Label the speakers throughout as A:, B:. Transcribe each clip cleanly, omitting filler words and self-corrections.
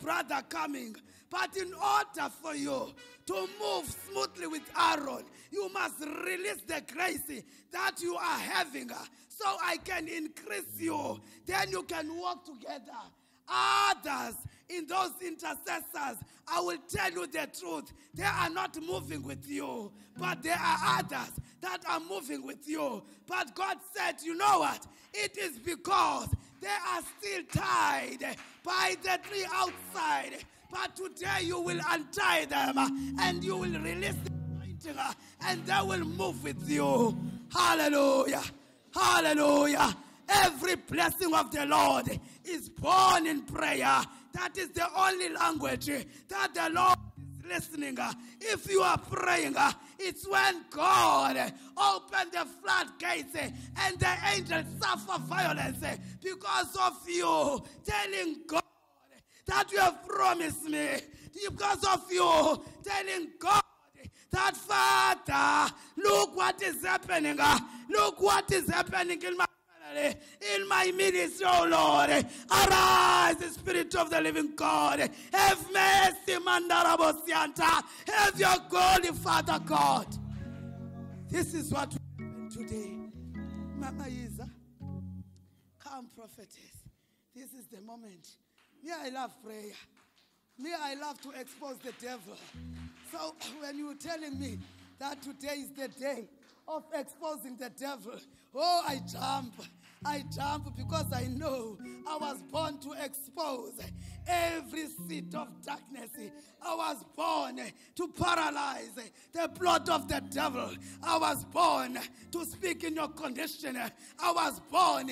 A: brother coming. But in order for you to move smoothly with Aaron, you must release the grace that you are having, so I can increase you. Then you can walk together. Others in those intercessors, I will tell you the truth, they are not moving with you, but there are others that are moving with you. But God said, you know what? It is because they are still tied by the tree outside. But today you will untie them and you will release the anointing and they will move with you. Hallelujah. Hallelujah. Every blessing of the Lord is born in prayer. That is the only language that the Lord is listening. If you are praying, it's when God opened the floodgates and the angels suffer violence because of you telling God that you have promised me. Because of you telling God that, Father, look what is happening. Look what is happening in my ministry, oh Lord. Arise, the Spirit of the living God. Have mercy, Mandarabosianta. Have your glory, Father God. This is what we do today. Mama Isa, come, prophetess. This is the moment. Me, I love prayer. Me, I love to expose the devil. So when you're telling me that today is the day of exposing the devil, oh, I jump. I jump because I know I was born to expose every seed of darkness. I was born to paralyze the plot of the devil. I was born to speak in your condition. I was born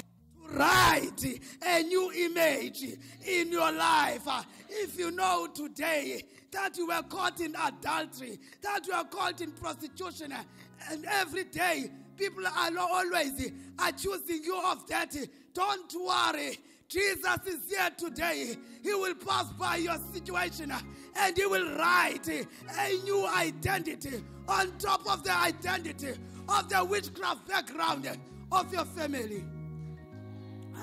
A: write a new image in your life. If you know today that you were caught in adultery, that you are caught in prostitution, and every day people are always accusing you of that, don't worry. Jesus is here today. He will pass by your situation and he will write a new identity on top of the identity of the witchcraft background of your family.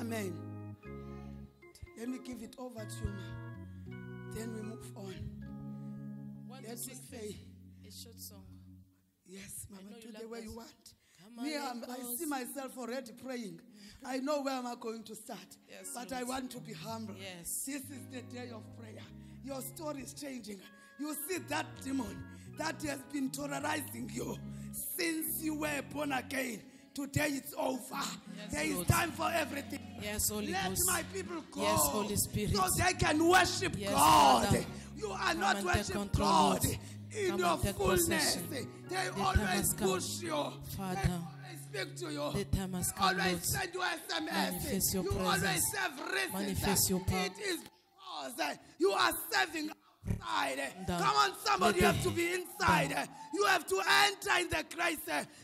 A: Amen. Let me give it over to you. Then we move on. Let's say
B: a short song.
A: Yes, Mama, do the way you want. Me, I see myself already praying. I know where am I going to start. Yes, but Lord, I want to be humble.
B: Yes.
A: This is the day of prayer. Your story is changing. You see that demon that has been terrorizing you since you were born again. Today it's over. Yes, there is Lord. Time for everything.
B: Yes, Holy
A: Let
B: Ghost.
A: my people go.
B: Yes, Holy Spirit.
A: So they can worship
B: yes,
A: God.
B: Father.
A: You are not worshiping God in your fullness. They always push you.
B: Father.
A: They always speak to you.
B: The time has come,
A: always
B: Lord.
A: send you SMS.
B: Manifest your
A: you
B: presence.
A: always have reasons.
B: Manifest your power.
A: It is because you are serving outside. Come on, somebody have to be inside. You have to enter in the grace.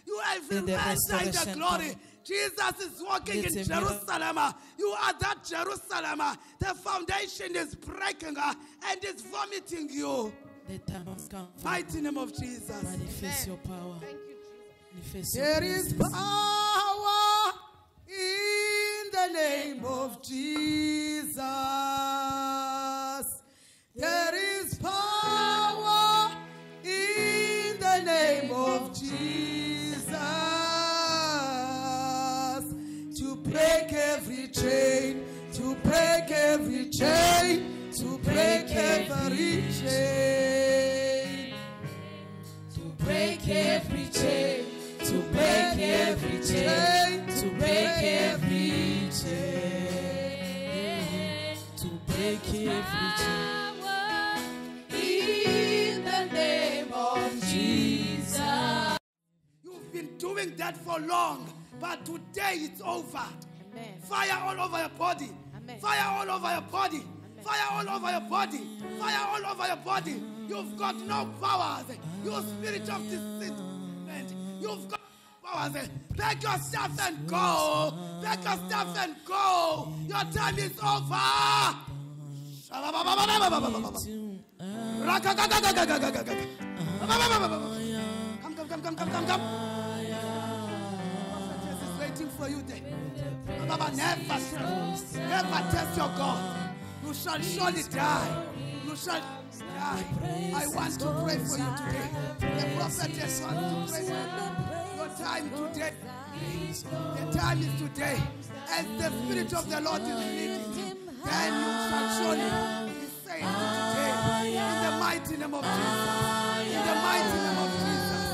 A: You have to enter in the glory. Come. Jesus is walking in Jerusalem. You are that Jerusalem. The foundation is breaking and is vomiting you.
B: The time has come.
A: Mighty name of Jesus.
B: Manifest your power.
A: Thank you,
B: Jesus.
A: There is power in the name of Jesus. There is power in the name of Jesus to break every chain, to break every chain, to break every chain, to break every chain, to break every chain, to break every chain, to break every chain. Doing that for long, but today it's over.
C: Amen.
A: Fire all over your body.
C: Amen.
A: Fire all over your body.
C: Amen.
A: Fire all over your body. Fire all over your body. You've got no powers. You spirit of discernment. You've got no powers. Pack your stuff and go. Pack your stuff and go. Your time is over. Come. For you there. Never test your God. You shall surely die. you shall die. I want to pray for you today. The prophetess wants to pray for you. Your time today. The time is today. As the Spirit of the Lord is leading, then you shall surely be saved today. In the mighty name of Jesus. In the mighty name of Jesus.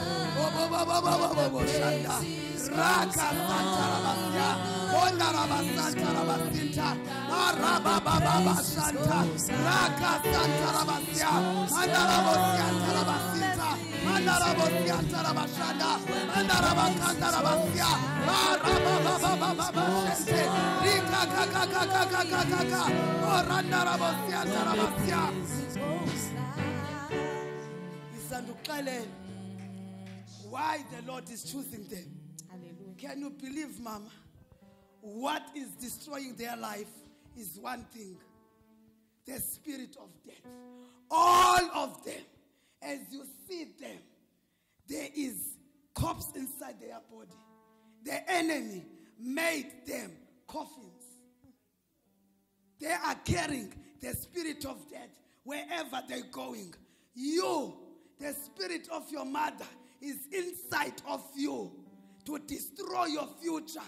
A: Raka Santa Rabasia, Onda Rabasanta Rabasinta, Araba Baba Santa, Raka Santa Rabasia, Andarabosianta Rabasinta, Andarabosianta Rabashanda, Andarabakanta Rabasia, Araba Baba Sente, Rika Kaka, Oranda Rabosianta Rabasia. Isanduklele, why the Lord is choosing them. Can you believe, Mama? What is destroying their life is one thing. The spirit of death. All of them, as you see them, there is corpse inside their body. The enemy made them coffins. They are carrying the spirit of death wherever they're going. You, the spirit of your mother, is inside of you to destroy your future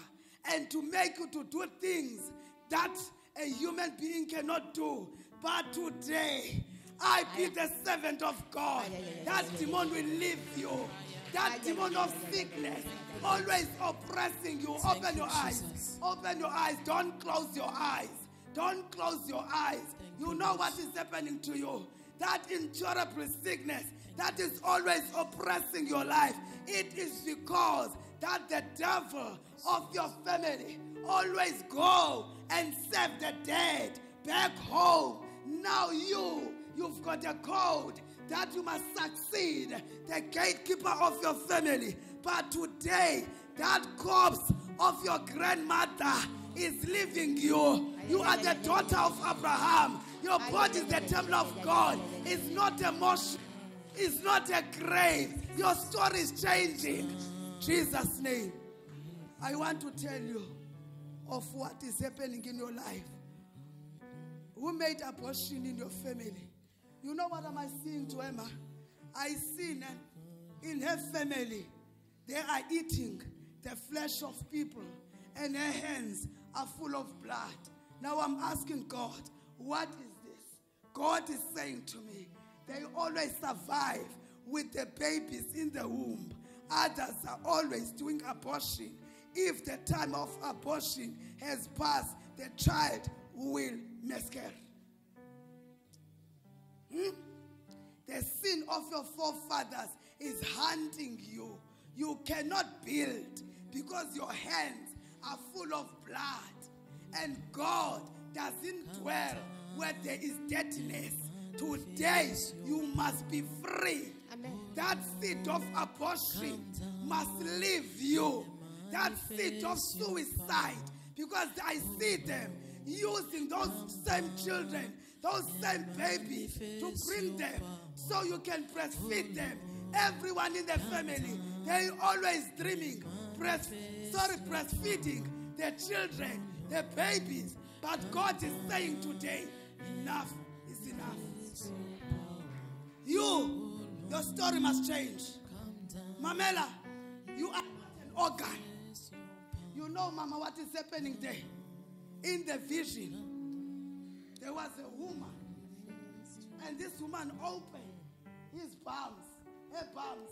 A: and to make you to do things that a human being cannot do. But today, I be the servant of God. That demon will leave you. That demon of sickness, always oppressing you. Open your eyes. Open your eyes. Don't close your eyes. Don't close your eyes. You know what is happening to you. That incurable sickness that is always oppressing your life. It is because that the devil of your family always go and serve the dead back home. Now you've got a code that you must succeed, the gatekeeper of your family. But today, that corpse of your grandmother is leaving you. You are the daughter of Abraham. Your body is the temple of God. It's not a motion. It's not a grave. Your story is changing. Jesus' name. I want to tell you of what is happening in your life. Who made abortion in your family? You know what am I seeing to Emma? I see in her family, they are eating the flesh of people and her hands are full of blood. Now I'm asking God, what is this? God is saying to me, they always survive with the babies in the womb. Others are always doing abortion. If the time of abortion has passed, the child will miscarry. The sin of your forefathers is hunting you. You cannot build because your hands are full of blood. And God doesn't dwell where there is dirtiness. Today, you must be free. Amen. That seed of abortion must leave you. That seed of suicide. Because I see them using those same children, those same babies, to bring them so you can breastfeed them. Everyone in the family, they always dreaming, breastfeeding the children, the babies. But God is saying today, enough is enough. Your story must change. Mamela, you are an organ. You know, Mama, what is happening there? In the vision, there was a woman. And this woman opened his palms, her palms,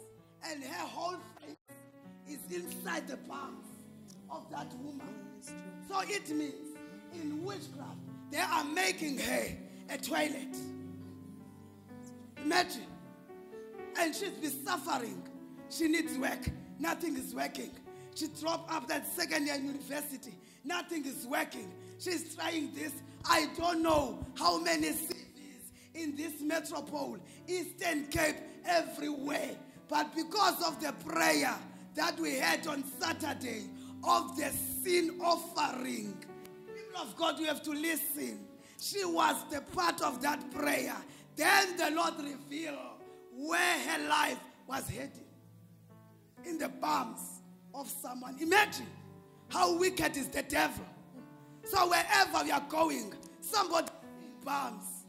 A: and her whole face is inside the palms of that woman. So it means in witchcraft, they are making her a toilet. Imagine. And she's been suffering. She needs work. Nothing is working. She dropped up that second year in university. Nothing is working. She's trying this. I don't know how many cities in this metropole, Eastern Cape, everywhere. But because of the prayer that we had on Saturday of the sin offering, people of God, you have to listen. She was the part of that prayer. Then the Lord revealed where her life was heading. In the palms of someone. Imagine how wicked is the devil. So wherever we are going, somebody palms.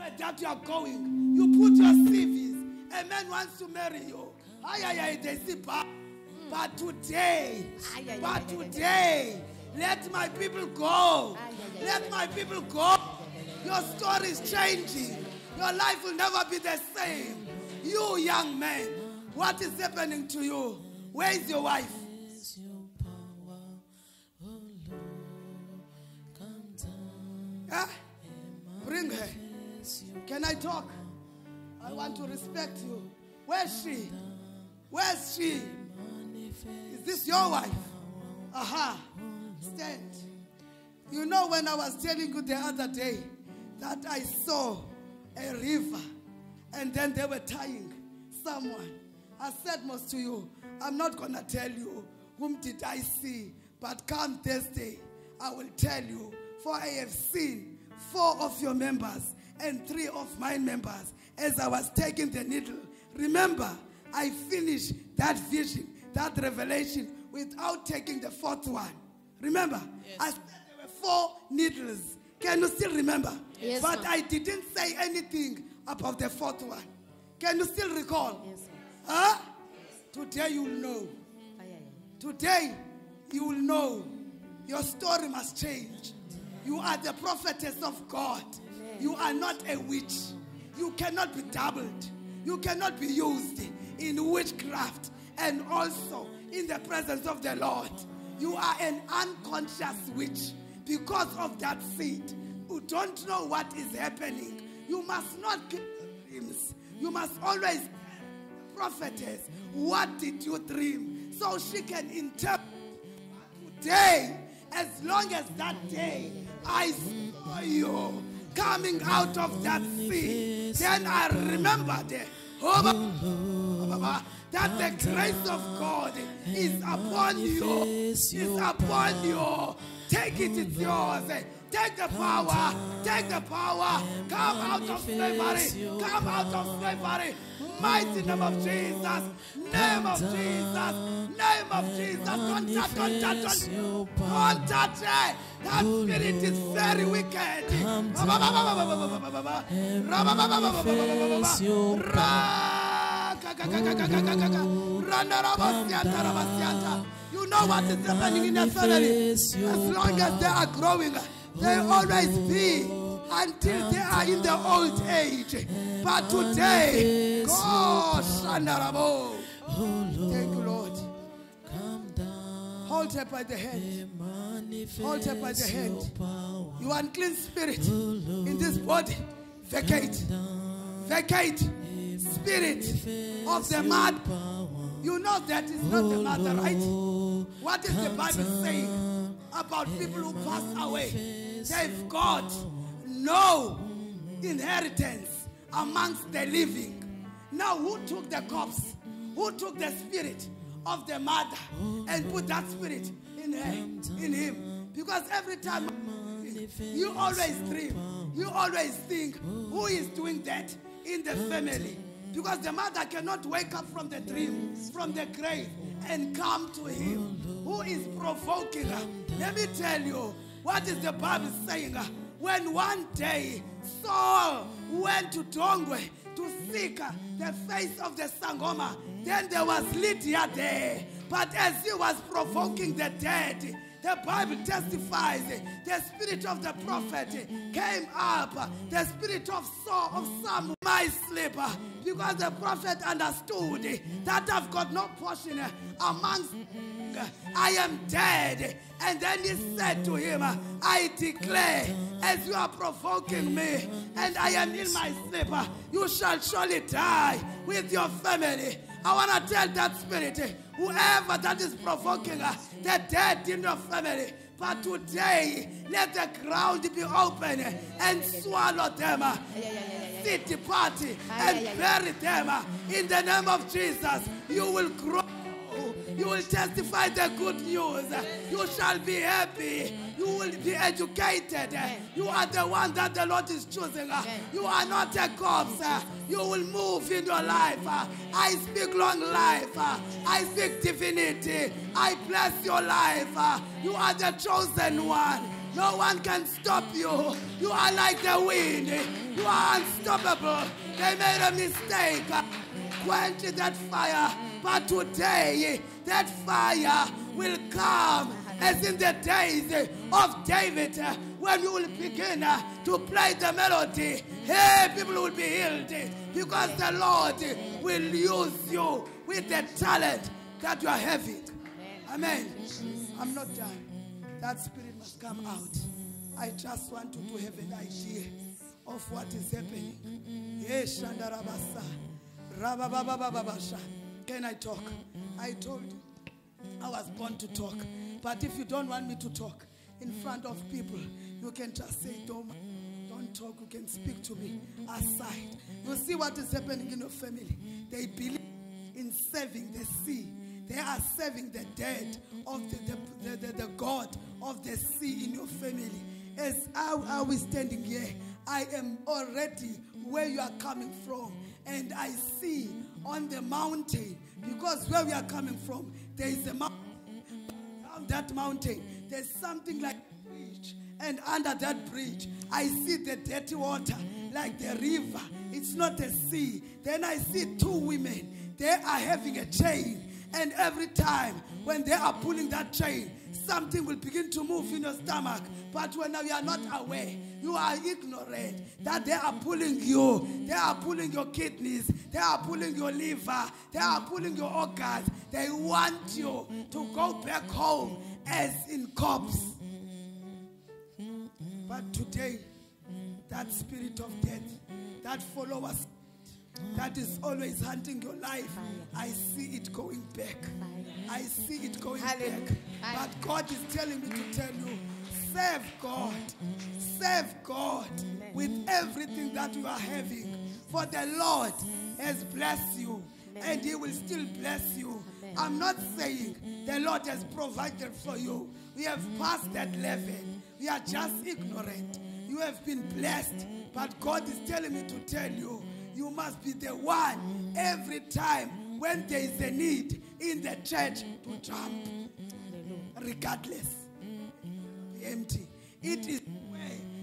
A: Anywhere that you are going, you put your CVs. A man wants to marry you. They see but today, let my people go. Let my people go. Your story is changing. Your life will never be the same. You young man, what is happening to you? Where is your wife? Huh? Bring her. Can I talk? I want to respect you. Where's she? Where's she? Is this your wife? Aha. Stand. You know, when I was telling you the other day that I saw a river and then they were tying someone. I said most to you, I'm not going to tell you whom did I see, but come Thursday, I will tell you, for I have seen 4 of your members and 3 of my members as I was taking the needle. Remember, I finished that vision, that revelation, without taking the 4th one. Remember? Yes. I said there were 4 needles. Can you still remember?
C: Yes,
A: but
C: sir.
A: I didn't say anything about the 4th one. Can you still recall?
C: Yes, sir.
A: Huh? Today you will know. Today you will know. Your story must change. You are the prophetess of God. You are not a witch. You cannot be doubled. You cannot be used in witchcraft and also in the presence of the Lord. You are an unconscious witch because of that seed. You don't know what is happening. You must not keep dreams. You must always prophetess, what did you dream? So she can interpret. Today, as long as that day I saw you coming out of that sea, then I remembered that the grace of God is upon you. Is upon you. Take it, it's yours. Take the power. Take the power. Come out of slavery. Come out of slavery. Mighty name of Jesus. Name of Jesus. Name of Jesus. Don't touch, don't touch, don't touch it. That spirit is very wicked. You know what is happening in the family. As long as they are growing, they always be until they are in the old age. But today, God, Shandarabo. Thank you, Lord. Hold her by the hand. Hold her by the hand. You unclean spirit in this body. Vacate. Vacate. Spirit of the mad. You know that is not the mother, right? What is the Bible saying about people who pass away? They've got no inheritance amongst the living. Now who took the corpse? Who took the spirit of the mother and put that spirit in her, in him? Because every time you always dream, you always think, who is doing that in the family? Because the mother cannot wake up from the dream, from the grave, and come to him. Who is provoking her? Let me tell you, what is the Bible saying? When one day Saul went to Dongwe to seek the face of the Sangoma, then there was Lydia there. But as he was provoking the dead, the Bible testifies the spirit of the prophet came up. The spirit of Saul, of Samuel, my sleeper, because the prophet understood that I've got no portion amongst. I am dead. And then he said to him, I declare, as you are provoking me, and I am in my sleep, you shall surely die with your family. I want to tell that spirit, whoever that is provoking the dead in your family, but today, let the ground be open and swallow them. City party and bury them. In the name of Jesus, you will grow. You will testify the good news. You shall be happy. You will be educated. You are the one that the Lord is choosing. You are not a corpse. You will move in your life. I speak long life. I speak divinity. I bless your life. You are the chosen one. No one can stop you. You are like the wind. You are unstoppable. They made a mistake. Quench that fire. But today, that fire will come as in the days of David, when you will begin to play the melody. Hey, people will be healed because the Lord will use you with the talent that you are having. Amen. I'm not done. That spirit must come out. I just want you to have an idea of what is happening. Yes, can I talk? I told you I was born to talk. But if you don't want me to talk in front of people, you can just say, don't talk. You can speak to me aside. You see what is happening in your family. They believe in serving the sea. They are serving the dead of the God of the sea in your family. As I was standing here, I am already where you are coming from. And I see on the mountain, because where we are coming from, there is a mountain. On that mountain, there's something like a bridge. And under that bridge, I see the dirty water, like the river. It's not a sea. Then I see two women. They are having a chain. And every time when they are pulling that chain, something will begin to move in your stomach. But when you are not aware, you are ignorant that they are pulling you. They are pulling your kidneys. They are pulling your liver. They are pulling your organs. They want you to go back home as in corpse. But today, that spirit of death, that followers, that is always hunting your life, I see it going back. I see it going back. But God is telling me to tell you, serve God. Serve God with everything that you are having. For the Lord has blessed you, and He will still bless you. I'm not saying the Lord has provided for you. We have passed that level. We are just ignorant. You have been blessed, but God is telling me to tell you, you must be the one every time when there is a need in the church to jump. Regardless. Be empty. It is where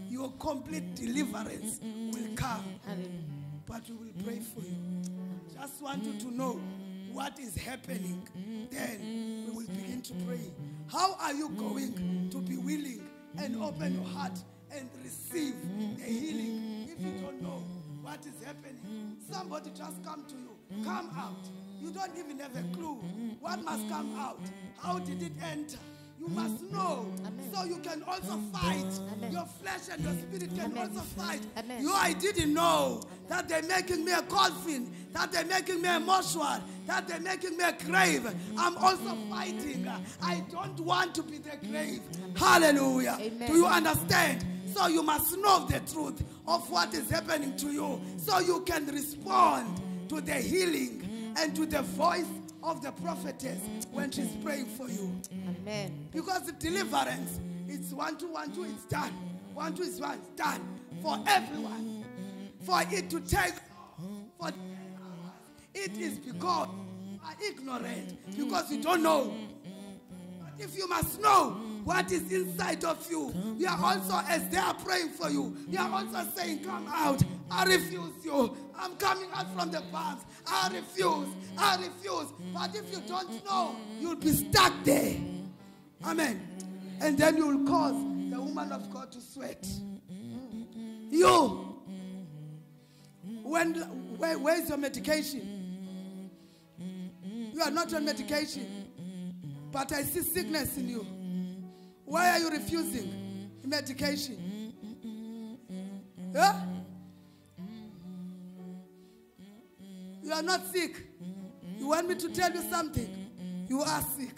A: your complete deliverance will come. But we will pray for you. Just want you to know what is happening. Then we will begin to pray. How are you going to be willing and open your heart and receive the healing if you don't know what is happening? Somebody just come to you. Come out. You don't even have a clue. What must come out? How did it enter? You must know. So you can also fight. Your flesh and your spirit can also fight. I didn't know that they're making me a coffin, that they're making me a mortuary, that they're making me a grave. I'm also fighting. I don't want to be the grave. Hallelujah. Do you understand? So you must know the truth of what is happening to you, so you can respond to the healing and to the voice of the prophetess when she's praying for you.
C: Amen.
A: Because the deliverance, it's 1, 2, 1, 2, it's done. 1, 2 is 1, it's done. For everyone. For it to take for it is because you are ignorant, because you don't know. But if you must know what is inside of you, we are also, as they are praying for you, we are also saying, come out. I refuse you. I'm coming out from the palms. I refuse. I refuse. But if you don't know, you'll be stuck there. Amen. And then you will cause the woman of God to sweat. You. Where's your medication? You are not on medication. But I see sickness in you. Why are you refusing medication? Huh? You are not sick. You want me to tell you something? You are sick.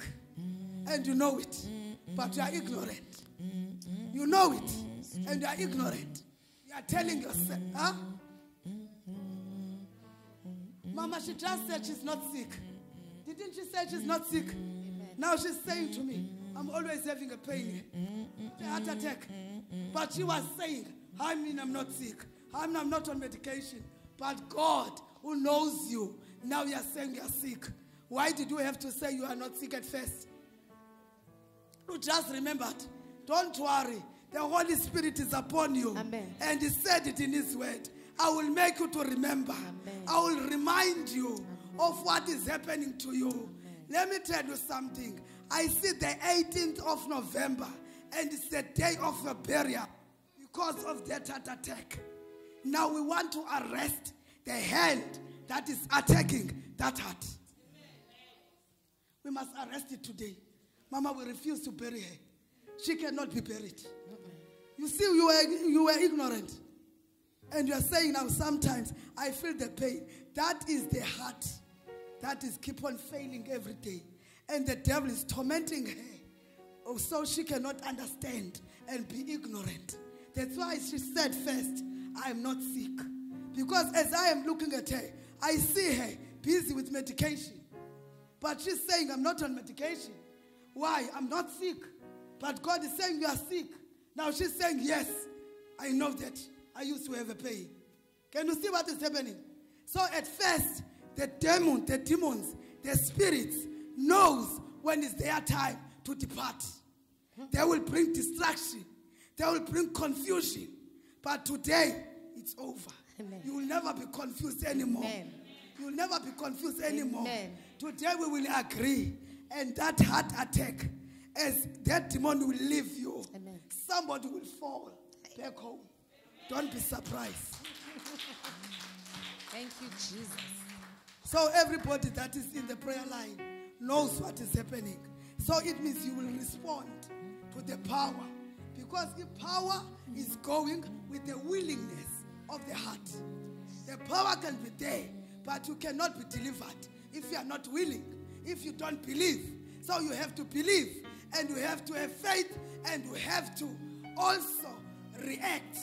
A: And you know it. But you are ignorant. You know it. And you are ignorant. You are telling yourself, huh? Mama, she just said she's not sick. Didn't she say she's not sick? Now she's saying to me, I'm always having a pain, a heart attack. But she was saying, I mean I'm not sick. I'm not on medication. But God, who knows you, now you are saying you are sick. Why did you have to say you are not sick at first? You just remembered. Don't worry. The Holy Spirit is upon you.
C: Amen.
A: And He said it in His word. I will make you to remember.
C: Amen.
A: I will remind you of what is happening to you. Let me tell you something. I see the 18th of November, and it's the day of your burial because of that heart attack. Now we want to arrest the hand that is attacking that heart. We must arrest it today. Mama, we refuse to bury her. She cannot be buried. You see, you were ignorant. And you are saying now, sometimes I feel the pain. That is the heart that is keep on failing every day. And the devil is tormenting her. So she cannot understand and be ignorant. That's why she said first, I am not sick. Because as I am looking at her, I see her busy with medication. But she's saying, I'm not on medication. Why? I'm not sick. But God is saying, you are sick. Now she's saying, yes, I know that. I used to have a pain. Can you see what is happening? So at first, the demons, the spirits knows when it's their time to depart. They will bring distraction. They will bring confusion. But today, it's over.
C: Amen.
A: You will never be confused anymore.
C: Amen.
A: You will never be confused anymore.
C: Amen.
A: Today we will agree. And that heart attack, as that demon will leave you,
C: Amen.
A: somebody will fall back home. Don't be surprised.
C: Thank you, Jesus.
A: So everybody that is in the prayer line knows what is happening. So it means you will respond to the power. Because the power is going with the willingness of the heart. The power can be there, but you cannot be delivered if you are not willing, if you don't believe. So you have to believe, and you have to have faith, and you have to also react.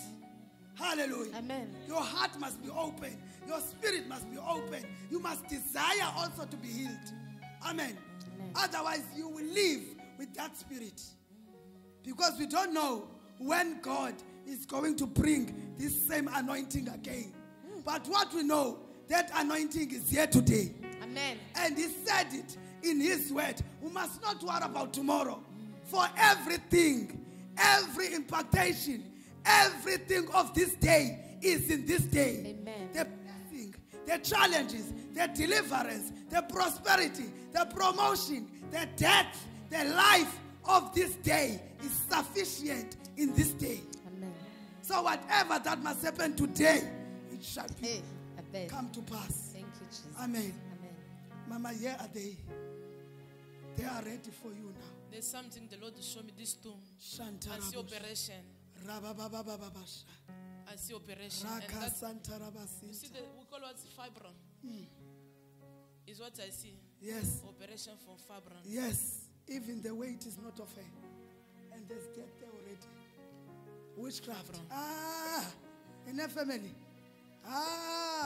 A: Hallelujah.
C: Amen.
A: Your heart must be open. Your spirit must be open. You must desire also to be healed. Amen.
C: Amen.
A: Otherwise, you will live with that spirit. Because we don't know when God is going to bring this same anointing again. But what we know, that anointing is here today.
C: Amen.
A: And He said it in His word. We must not worry about tomorrow. For everything, every impartation, everything of this day is in this day.
C: Amen.
A: The blessing, the challenges, the deliverance, the prosperity, the promotion, the death, the life of this day is sufficient in this day.
C: Amen.
A: So whatever that must happen today, it shall be
C: Hey, Amen.
A: come to pass.
C: Thank you, Jesus.
A: Amen.
C: Amen.
A: Mama, here are they. They are ready for you now.
B: There's something the Lord showed me this tomb. I see
A: Shantarabush.
B: operation.
A: Rabababababasha.
B: I see operation. And that, you see,
A: Rakasantarabasi.
B: we call it fibron. Is what I see.
A: Yes.
B: Operation for fibron.
A: Yes. Even the weight is not of her. And there's death there already. Witchcraft. In her family.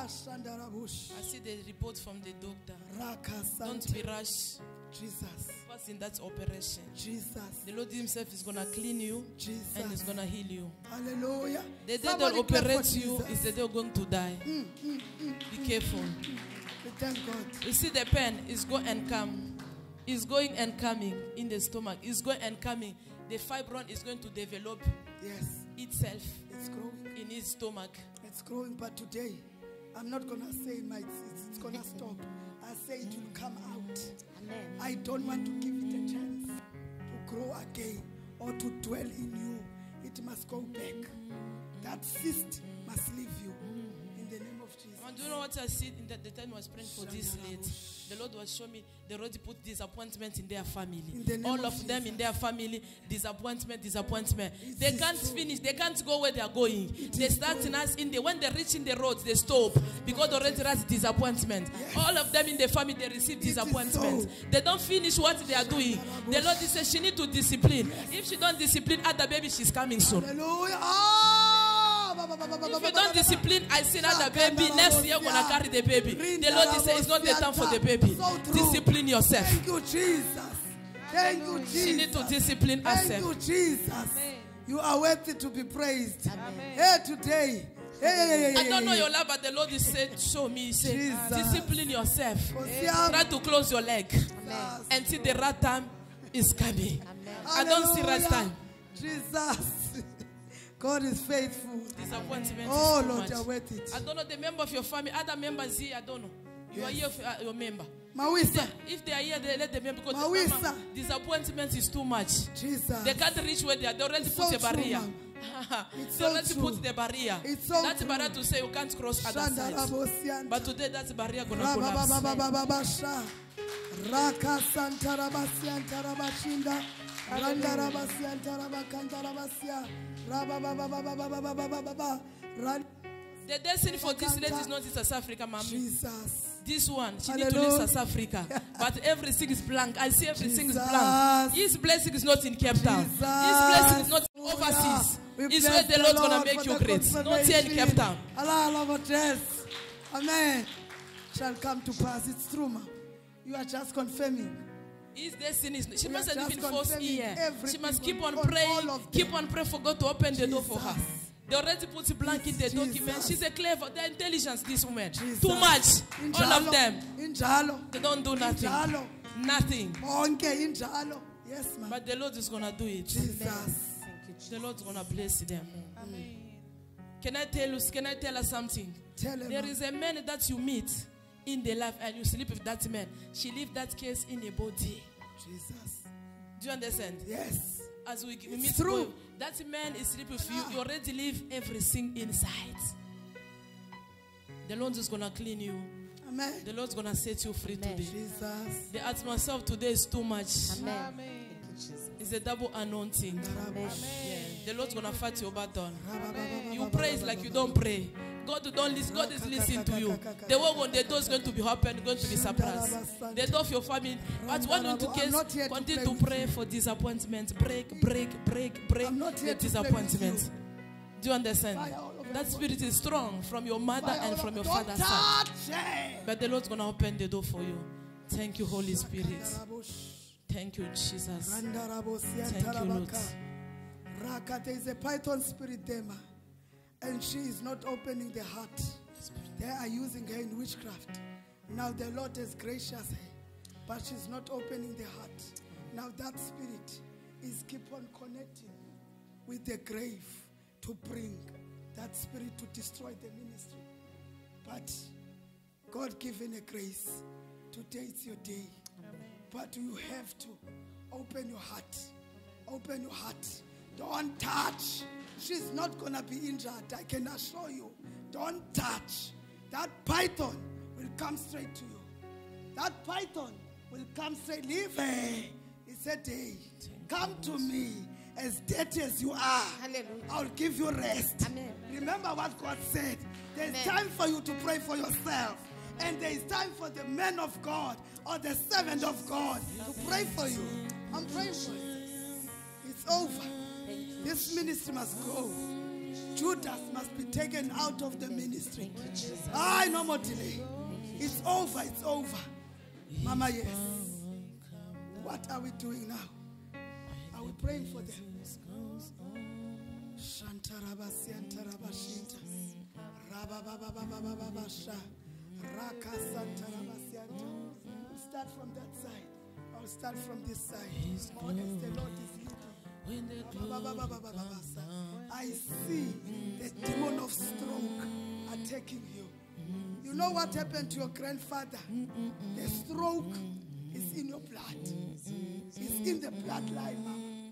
A: Shandarabush.
B: I see the report from the doctor. Don't
A: Rakasanta.
B: be rash.
A: Jesus.
B: First in that operation.
A: Jesus.
B: The Lord Himself is going to clean you
A: Jesus.
B: and He's going to heal you.
A: Hallelujah.
B: The day
A: Somebody
B: they'll
A: clap for
B: operate you
A: Jesus.
B: is the day you're going to die. Be careful.
A: We thank God.
B: You see the pen is going and come. It's going and coming in the stomach. It's going and coming. The fibron is going to develop
A: Yes.
B: itself
A: It's growing.
B: in his stomach.
A: It's growing, but today, I'm not going to say it's going to stop. I say it will come out.
C: Amen.
A: I don't want to give it a chance to grow again or to dwell in you. It must go back. That cyst must leave you. In the name of Jesus.
B: And do you know what I see in the time I was praying for this lady? The Lord was showing me they already put disappointment in their family.
A: In the name
B: All
A: of
B: of them in
A: Jesus.
B: their family, disappointment.
A: It
B: They
A: is
B: can't
A: true.
B: finish. They can't go where they are going. They
A: is
B: start
A: true.
B: in us in the when they reach in the roads, they stop because they already has disappointment.
A: Yes.
B: All of them in the family they receive
A: It is
B: disappointment.
A: so.
B: They don't finish what they are doing. The Lord says she need to discipline. If she don't discipline other baby, she's coming soon.
A: Hallelujah.
B: If you don't discipline, I see another baby. Next year, gonna carry the baby. The Lord says it's not the time for the baby.
A: So true.
B: Discipline yourself.
A: Thank you, Jesus. Thank you, Jesus.
B: She need to discipline
A: Thank
B: herself.
A: you, Jesus. You are worthy to be praised.
C: Amen.
A: Hey, today. Hey.
B: I don't know your life, but the Lord is said, show me. He said,
A: Jesus.
B: discipline yourself.
A: Kosiam.
B: Try to close your leg
C: Amen.
B: until the right time is coming.
C: Amen.
B: I don't see right
A: Hallelujah.
B: time.
A: Jesus. God is faithful.
B: Disappointment
A: Oh,
B: is too
A: Lord,
B: much.
A: you're worth it.
B: I don't know the member of your family, other members here, I don't know. You are here, your member.
A: Mawisa.
B: If they are here, they let the member because
A: Mawisa.
B: mama, disappointment is too much.
A: Jesus.
B: They can't reach where they are. They already
A: It's
B: put
A: so
B: a barrier.
A: true, It's
B: They
A: so
B: already
A: true.
B: put the barrier.
A: It's so
B: That's a
A: true.
B: barrier to say you can't cross other
A: Shanda
B: sides.
A: Rabosianta.
B: But today, that's a barrier gonna collapse.
A: Rababababababasha. Raka Santa Rabasianta Rabashinda. Randa Rabasianta Rabakanta Rabasia. Rabababababababababa.
B: The destiny for this lady is not in South Africa, ma'am.
A: Jesus.
B: This one, she needs to
A: Hallelujah.
B: leave South Africa. But everything is blank. I see everything is
A: Jesus.
B: blank. His blessing is not in Cape Town.
A: Jesus.
B: His blessing is not
A: Hallelujah.
B: overseas.
A: We
B: It's
A: bless
B: where the
A: the
B: Lord's going
A: Lord
B: to make
A: for
B: you
A: the
B: great. Not here in Cape Town.
A: Allah of dress. Amen. Shall come to pass. It's true, ma. You are just confirming.
B: His destiny is. She
A: We
B: mustn't
A: are
B: even
A: just
B: force
A: confirming
B: here. She
A: everything
B: must keep on
A: on
B: praying.
A: all of them.
B: Keep on praying for God to open the door for her.
A: Jesus.
B: They already put a blank in the
A: Jesus.
B: document. She's a clever. They're intelligent, this woman.
A: Jesus.
B: Too much. All of them.
A: Injalo.
B: They don't do nothing.
A: Injalo.
B: Nothing.
A: Onke injalo. Yes, ma.
B: But the Lord is going to do it.
A: Jesus.
B: The Lord's going to bless them. Can I tell her something?
A: Tell him.
B: There is a man that you meet in the life and you sleep with that man. She lived that case in a body.
A: Jesus.
B: Do you understand?
A: Yes.
B: As we
A: It's
B: meet
A: true.
B: people, that man is sleeping with you. You already live everything inside. The Lord is going to clean you.
A: Amen.
B: The Lord's going to set you free today.
A: Jesus.
B: The atmosphere of today is too much.
C: Amen. Thank you, Jesus.
B: It's a double anointing.
C: Amen.
B: Yeah. The Lord's going to fight your battle. You pray it's like you don't pray. God don't listen. God is listening to you. The way when the door is going to be open, going to be surprised. The door of your family. But one in two
A: I'm not
B: cases,
A: here to
B: continue
A: play
B: to
A: with
B: pray for disappointment. Break
A: I'm not here
B: the
A: to play with
B: disappointment. Do you understand?
A: Fire all over
B: That
A: the
B: spirit is strong from your mother and from your
A: Don't
B: father's side.
A: touch it.
B: But the Lord's going to open the door for you. Thank you, Holy Spirit. Thank you, Jesus. Thank you, Lord.
A: Raka, there is a python spirit there, ma. And she is not opening the heart. They are using her in witchcraft. Now the Lord is gracious her, but she's not opening the heart. Now that spirit is keep on connecting with the grave to bring that spirit to destroy the ministry. But God given a grace. Today is your day. But you have to open your heart. Open your heart. Don't touch. She's not going to be injured. I can assure you. Don't touch. That python will come straight to you. That python will come straight. Leave her. He said, hey, come to me as dirty as you are.
C: Hallelujah.
A: I'll give you rest.
C: Amen.
A: Remember what God said. There's
C: Amen.
A: time for you to pray for yourself. And there is time for the man of God or the servant of God to pray for you. I'm praying for you. It's over. This ministry must go. Judas must be taken out of the ministry. No more delay. It's over. It's over. Mama, yes. What are we doing now? Are we praying for them? Shantarabasiantarabashinta. Rababababababasha. Rakasantarabasianta. We'll start from that side. I'll start from this side. As the Lord is leading. I see the demon of stroke attacking you. You know what happened to your grandfather? The stroke is in your blood. It's in the bloodline, mama.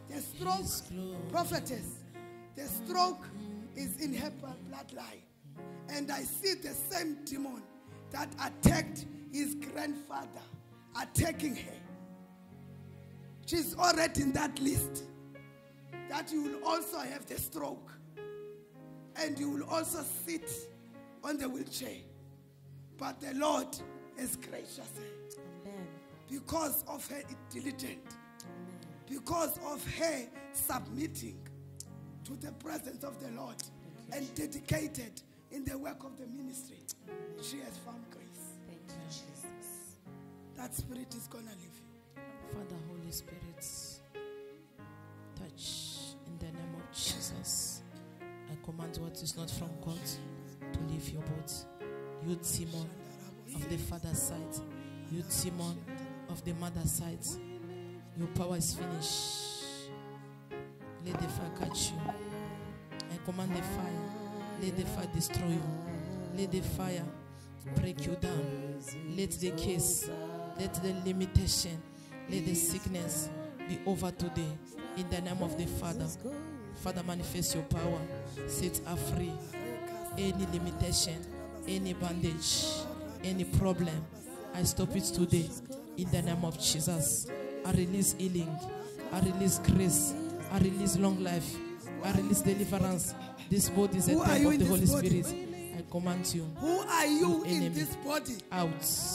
A: The stroke, prophetess, the stroke is in her bloodline. And I see the same demon that attacked his grandfather, attacking her. She's already in that list. That you will also have the stroke. And you will also sit on the wheelchair. But the Lord is gracious.
C: Amen.
A: Because of her diligent. Because of her submitting to the presence of the Lord. And dedicated in the work of the ministry. She has found grace.
C: Thank you, Jesus.
A: That spirit is going to leave you.
B: Father, Holy Spirit, touch in the name of Jesus. I command what is not from God to leave your boat. You demon of the father's side, you demon of the mother's side, your power is finished. Let the fire catch you. command the fire. Let the fire destroy you. Let the fire break you down. Let the case, let the limitation, let the sickness be over today. In the name of the Father. Father, manifest your power. Set her free. Any limitation, any bandage, any problem, I stop it today. In the name of Jesus. I release healing. I release grace. I release long life. I release deliverance. This body is a temple of the Holy Spirit. I command you.
A: Who are you in this body?
B: Out.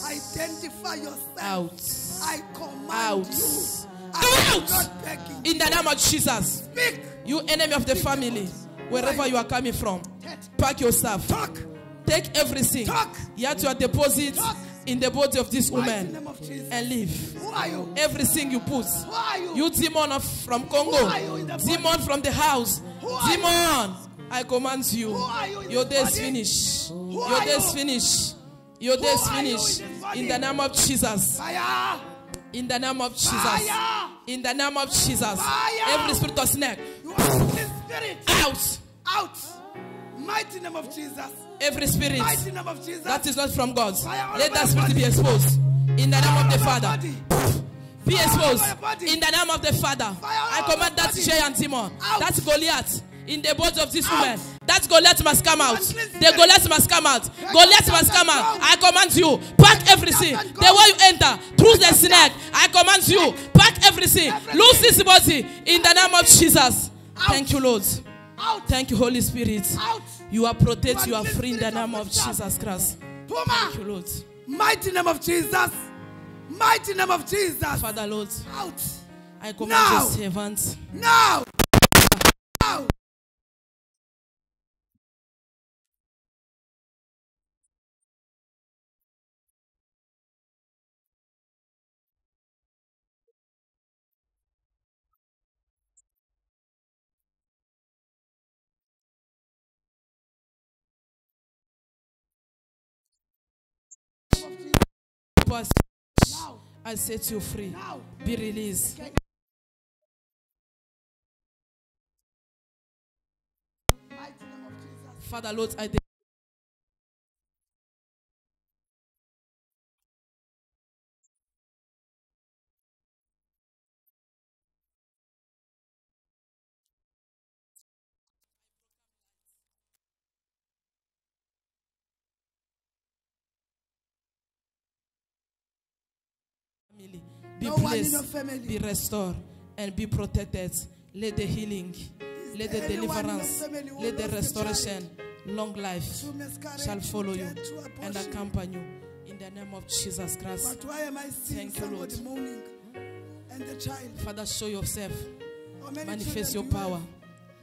A: Identify yourself.
B: Out.
A: I command
B: Out.
A: you. I am
B: Out.
A: not begging.
B: In the name of Jesus.
A: Speak.
B: You enemy of the family, wherever you are coming from, pack yourself.
A: Talk.
B: Take everything.
A: Talk.
B: Yet your deposit
A: Talk.
B: in the body of this
A: Mighty
B: woman
A: name of Jesus.
B: and leave.
A: Who are you?
B: Everything you put.
A: Who are you?
B: You demon from Congo.
A: Who are you in the body?
B: Demon from the house.
A: Who are you?
B: Demon. I command you.
A: Who are you in
B: Your
A: this
B: day is
A: body?
B: finished.
A: Who
B: Your
A: are
B: day is
A: you?
B: finished. Your day is
A: Who are you in
B: finished.
A: this body?
B: In the name of Jesus.
A: Fire.
B: In the name of Jesus.
A: Fire.
B: In the name of Jesus.
A: Fire.
B: Every spirit of snake.
A: You are the spirit.
B: Out.
A: Out. Mighty name of Jesus.
B: Every spirit
A: Mighty name of Jesus.
B: that is not from God,
A: Fire all
B: let
A: over
B: that
A: your
B: spirit
A: body.
B: be exposed. In the name
A: Fire
B: of the
A: all over
B: Father.
A: your body.
B: Be
A: Fire all
B: exposed.
A: over your body.
B: In the name of the Father.
A: Fire all
B: I
A: over
B: command
A: your
B: that
A: body.
B: giant demon.
A: Out.
B: That's Goliath. In the body of this
A: Out.
B: woman. That Goliath must come out.
A: Unclean
B: The
A: spirit.
B: Goliath must come out.
A: Take
B: Goliath
A: that
B: must come
A: and
B: out.
A: go.
B: I command you. Pack everything.
A: that and go.
B: The way you enter. Through the snake. I command you. Pack everything.
A: Everything.
B: Lose this body. In the name of Jesus.
A: Out.
B: Thank you, Lord.
A: Out.
B: Thank you, Holy Spirit.
A: Out.
B: You are protected. You are
A: Unclean
B: free in the
A: spirit of
B: name of
A: witchcraft.
B: Jesus Christ.
A: Puma.
B: Thank you, Lord.
A: Mighty name of Jesus. Mighty name of Jesus.
B: Father, Lord,
A: Out.
B: I command
A: Now.
B: your servants.
A: Now. Now. Now.
B: I set you free.
A: Now.
B: Be released.
A: Mighty name of Jesus.
B: Father, Lord, I family be
A: No one in your
B: blessed,
A: family.
B: be restored, and be protected. Let the healing, let the
A: there anyone in your
B: deliverance,
A: family who
B: let the
A: lost a
B: restoration, long life
A: Through miscarriage,
B: shall follow you
A: death, through
B: and
A: abortion.
B: accompany you. In the name of Jesus Christ.
A: But why am I seeing
B: Thank you,
A: somebody
B: Lord.
A: moaning? And the child.
B: Father, show yourself.
A: How many
B: Manifest your
A: children do you
B: power.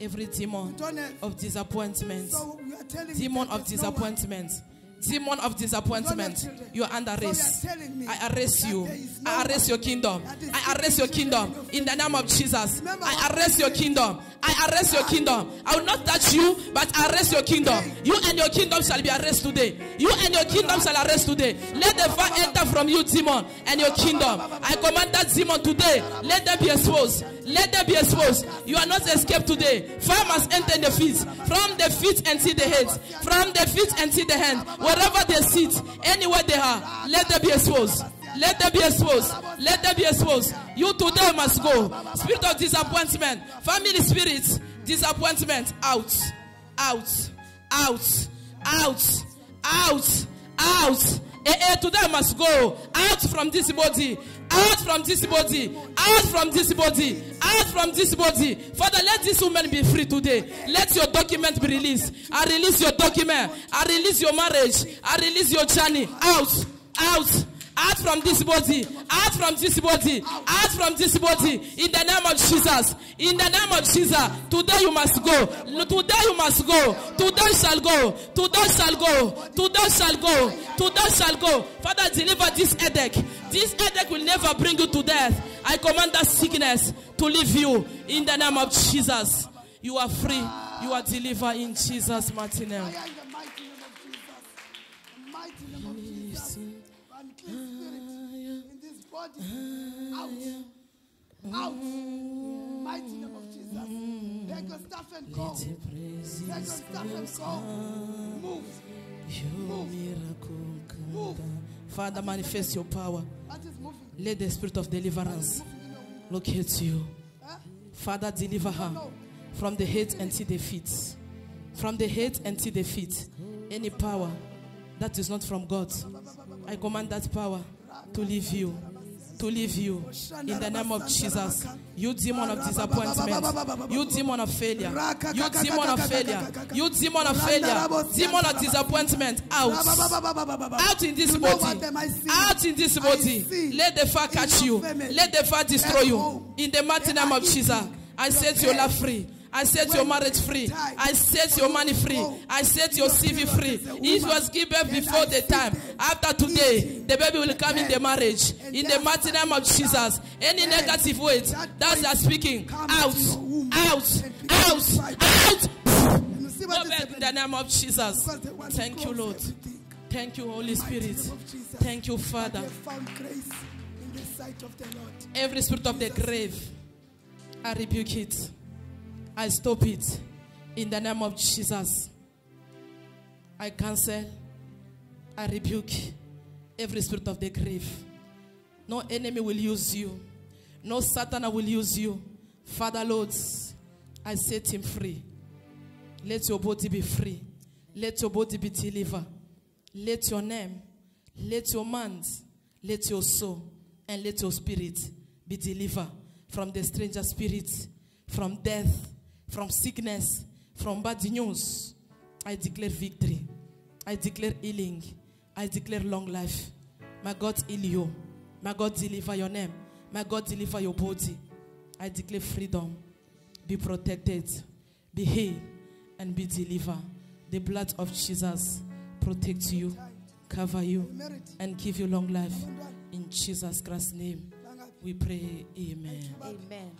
B: Every demon
A: have? Don't have.
B: of disappointment.
A: So you are telling me
B: Demon
A: that
B: of
A: there's no one.
B: disappointment. Demon of disappointment.
A: children.
B: You are under
A: So you are
B: arrest.
A: telling me
B: I arrest
A: that
B: you.
A: there is no
B: I arrest
A: one
B: your kingdom.
A: that is
B: I arrest your
A: keeping
B: kingdom.
A: children
B: In the name of Jesus.
A: Remember
B: I
A: what
B: arrest
A: we
B: your
A: said.
B: kingdom. I arrest your kingdom. I will not touch you, but I arrest your kingdom. You and your kingdom shall be arrested today. You and your kingdom shall arrest today. Let the fire enter from you, demon, and your kingdom. I command that demon today. Let them be exposed. Let them be exposed. You are not escaped today. Fire must enter in the feet. From the feet until the head. From the feet until the hand. Wherever they sit, anywhere they are, let them be exposed. Let them be exposed. Let them be exposed. You today must go. Spirit of disappointment. Family spirits. Disappointment. Out. Out. Out. Out. Out. Out. Today must go. Out from this body. Out from this body. Out from this body. Out from this body. Father, let this woman be free today. Let your document be released. I release your document. I release your marriage. I release your journey. Out. Out. Out from this body. Out from this body. Out from this body. In the name of Jesus. In the name of Jesus. Today you must go. Today you must go. Today shall go. Today shall go. Today shall go. Today shall go. Father, deliver this headache. This headache will never bring you to death. I command that sickness to leave you. In the name of Jesus. You are free. You are delivered in Jesus' mighty name.
A: Fire in the mighty name of Jesus. The mighty name of Jesus. Unclean spirit in this body. Out. Out. Mighty name of Jesus. Beg your staff and
B: Let
A: go.
B: your
A: Take your
B: praises
A: staff and
B: goes
A: go.
B: on.
A: Move.
B: Your miracle
A: Move.
B: come. Father, manifest your power.
A: That is moving.
B: Let the spirit of deliverance locate you.
A: Huh?
B: Father, deliver her from the head until the feet. From the head until the feet. Any power that is not from God, I command that power to leave you. To leave you. In the name of Jesus. You demon of disappointment. You demon of failure. You demon of failure. You demon of failure. Demon of disappointment. Out. Out in this body. Out in this body. Let the fire catch you. Let the fire destroy you. In the mighty name of Jesus. I set your life free. I set your marriage free. I set your money free. I set your CV free. It was given before the time. After today, the baby will come in the marriage. In the mighty name of Jesus. Any negative words that are speaking, out, out, out, out. Go back in the name of Jesus. Thank you, Lord. Thank you, Holy Spirit. Thank you, Father. Every spirit of the grave, I rebuke it. I stop it in the name of Jesus. I cancel, I rebuke every spirit of the grave. No enemy will use you. No Satan will use you. Father, Lord, I set him free. Let your body be free. Let your body be delivered. Let your name, let your mind, let your soul, and let your spirit be delivered from the stranger spirit, from death, from sickness, from bad news. I declare victory. I declare healing. I declare long life. May God heal you. May God deliver your name. May God deliver your body. I declare freedom. Be protected. Be healed. And be delivered. The blood of Jesus protects you, cover you, and give you long life. In Jesus Christ's name, we pray. Amen.
C: Amen.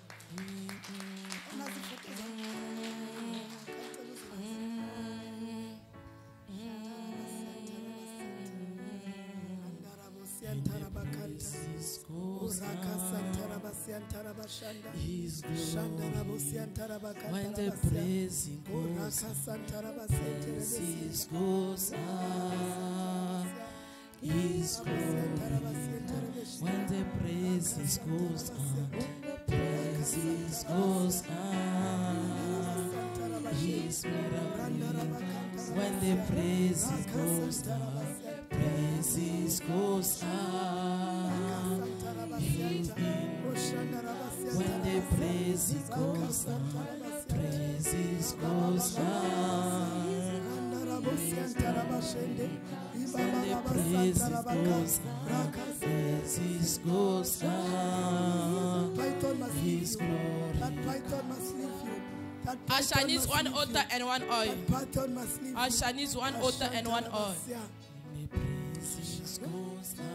B: His glory, when the praising goes up, praises goes up. His glory, when the praises goes up, praises goes up. His miracle, when the praises goes up, praises goes up. When the praises goes up, praises goes up. When the praises goes up, praises goes up. His glory. Asha needs one altar and one oil. Asha needs one altar and one oil. The praises goes up.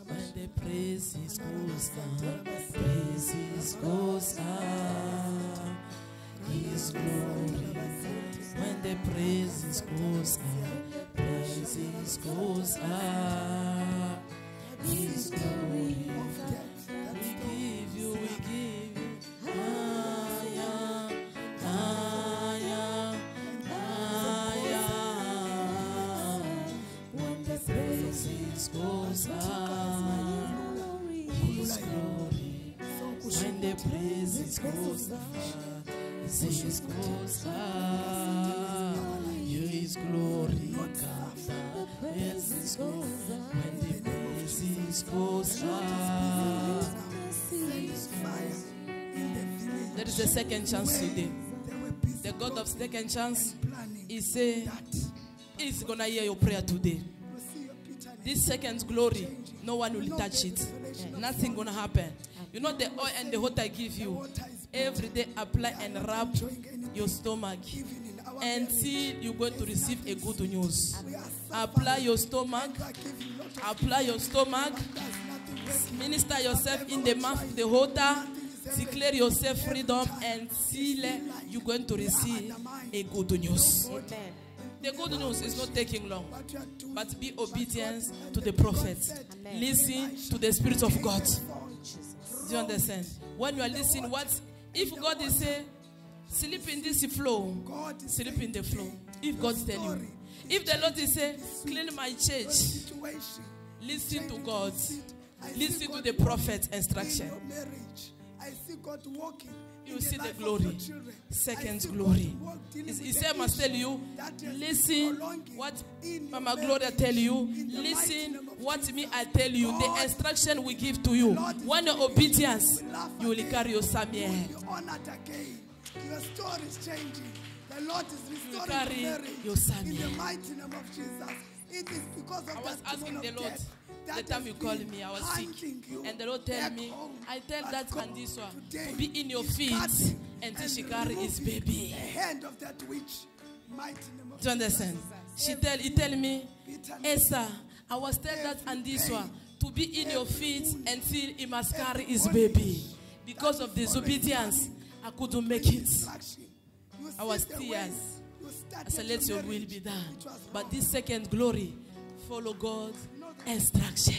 B: When the praises goes up, praises goes up. His glory. When the praises goes up, praises goes up. His glory. We give you. When the praises goes up, His glory. When the praises goes up, His goes up. His glory comes up. Praises goes up. When the praises goes up. There is a second chance today. The God of second chance is saying He's gonna hear your prayer today. This second glory, no one will touch it. Nothing gonna happen. You know the oil and the water I give you. Every day apply and rub your stomach until you're going to receive a good news. Apply your stomach. Apply your stomach. Minister yourself in the mouth of the water. Declare yourself freedom until you're going to receive a good news.
C: Amen.
B: The good news is not taking long, but be obedient to the prophet.
C: Amen.
B: Listen to the Spirit of God.
C: Jesus.
B: Do you understand? When you are listening, what if God is saying, sleep in this flow,
A: God is
B: sleep
A: saying
B: in the flow.
A: today,
B: If
A: your
B: God tell you,
A: story
B: if the Lord is saying,
A: sweet,
B: clean my
A: your
B: church,
A: situation,
B: listen to
A: changing
B: God,
A: sweet. I see
B: listen to
A: God
B: the
A: walking
B: prophet's
A: in
B: instruction.
A: your marriage. I see God walking.
B: You
A: in
B: see the
A: life of
B: glory.
A: your children. I
B: Second
A: see God
B: glory.
A: dealing with
B: He
A: the
B: said, I must tell
A: issue
B: you,
A: that has been
B: listen
A: prolonging
B: what
A: in your
B: Mama Gloria
A: marriage.
B: tell you,
A: In the mighty
B: listen
A: name of
B: what
A: Jesus.
B: me I tell you, the
A: God
B: instruction we give to you.
A: Lord is
B: When your
A: doing it.
B: obedience,
A: You will laugh
B: you will
A: again.
B: carry your
A: You
B: Samuel.
A: will be honored again. Your story is changing. The Lord is restoring
B: carry
A: your marriage.
B: your
A: In
B: Samuel.
A: the mighty name of Jesus. It is because of
B: I was
A: that
B: asking
A: woman
B: the
A: of
B: Lord,
A: death
B: the
A: that
B: time
A: has
B: you called
A: been
B: me, I was sick.
A: hunting you
B: And the Lord tell
A: back
B: me,
A: home.
B: I tell
A: But
B: that
A: God
B: Andiswa
A: today
B: to be in your
A: is
B: feet
A: cutting
B: until
A: and
B: she carry his
A: removing
B: baby.
A: the hand of that witch. Mighty name of
B: Do you understand? He tell me, Esther, I was tell that Andiswa to be in your feet until he must carry his baby. Because of disobedience, I couldn't make it. I was tears. I said, let your will be done. But this second glory, follow God's instruction.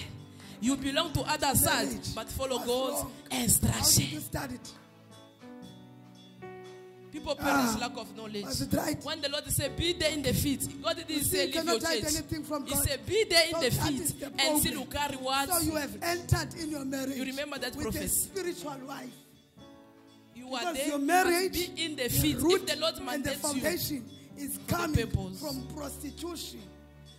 B: You belong to other side, but follow God's instruction.
A: You started.
B: People perish lack of knowledge.
A: Was it right?
B: When the Lord said, be there in the feet, God didn't say, leave your
A: cannot hide
B: church.
A: anything from
B: He
A: God.
B: said, be there in
A: So
B: the
A: that
B: feet
A: is the
B: until
A: problem.
B: you carry what?
A: So you have entered in your marriage.
B: You remember that
A: with
B: prophecy?
A: a spiritual wife.
B: You are
A: Because
B: there,
A: your
B: you
A: marriage,
B: must be in the
A: the
B: feet.
A: root
B: If the Lord
A: and the
B: mandates you,
A: foundation is
B: the
A: coming
B: purpose.
A: from prostitution.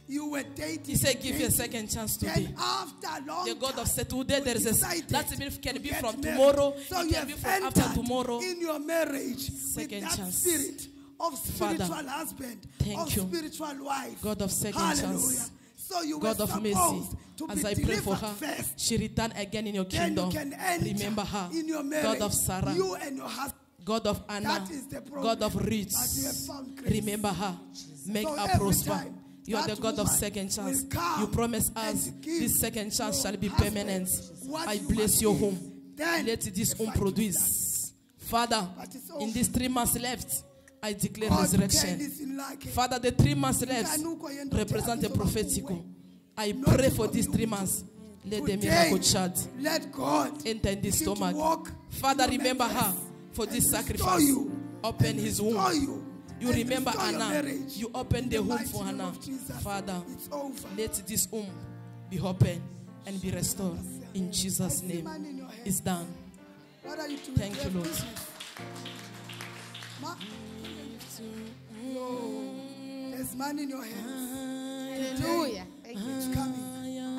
A: You were dating.
B: He said, give you a
A: dating.
B: second chance today.
A: Then after a long
B: The God
A: time,
B: of said today there is a
A: decided
B: that can
A: to
B: be
A: get
B: from
A: married.
B: tomorrow,
A: So
B: it
A: you
B: can be
A: have
B: from after
A: entered
B: tomorrow.
A: in your marriage
B: Second
A: with that
B: chance.
A: spirit of spiritual
B: Father,
A: husband,
B: thank
A: of
B: you.
A: spiritual wife.
B: God of second
A: Hallelujah.
B: chance.
A: So you
B: God
A: were
B: of mercy,
A: supposed to
B: as
A: be
B: I pray for
A: delivered
B: her,
A: first.
B: she return again in your
A: Then you
B: kingdom.
A: can enter
B: Remember her.
A: in your marriage.
B: God of Sarah,
A: You and your husband.
B: God of Anna,
A: That is the problem.
B: God of
A: But you have
B: Ruth.
A: found grace.
B: Remember her. Make
A: So
B: her
A: every
B: prosper.
A: time
B: You are the
A: that
B: God of
A: woman
B: second chance.
A: will come
B: You promise us
A: and give
B: this second chance shall be
A: your husband
B: permanent.
A: what
B: I
A: you
B: bless
A: must
B: your
A: give.
B: home.
A: Then
B: Let this
A: the
B: home
A: fight will
B: produce. Father,
A: But it's
B: in
A: over.
B: these 3 months left, I declare
A: God
B: resurrection.
A: can listen like it.
B: Father, the 3 months left
A: Ikanuko
B: represent a
A: yendo
B: prophetical. I
A: Not
B: pray
A: to
B: for these 3
A: community.
B: months. Let the
A: Today,
B: miracle child
A: let God
B: enter in this
A: begin to
B: stomach.
A: walk
B: Father,
A: in your
B: remember
A: members
B: her for this
A: and restore
B: sacrifice.
A: you,
B: Open
A: and
B: his
A: restore
B: womb.
A: You,
B: You
A: and
B: remember
A: restore your
B: Anna.
A: marriage.
B: You open the
A: In
B: womb
A: mighty
B: for
A: name
B: Hannah.
A: of Jesus.
B: Father,
A: It's over.
B: let this womb be open and be restored. In Jesus'
A: I see
B: name.
A: man in your hand.
B: It's done.
A: What are you doing?
B: Thank you, Lord.
A: There's man in your hands.
C: Hallelujah. Thank you.
A: It's coming.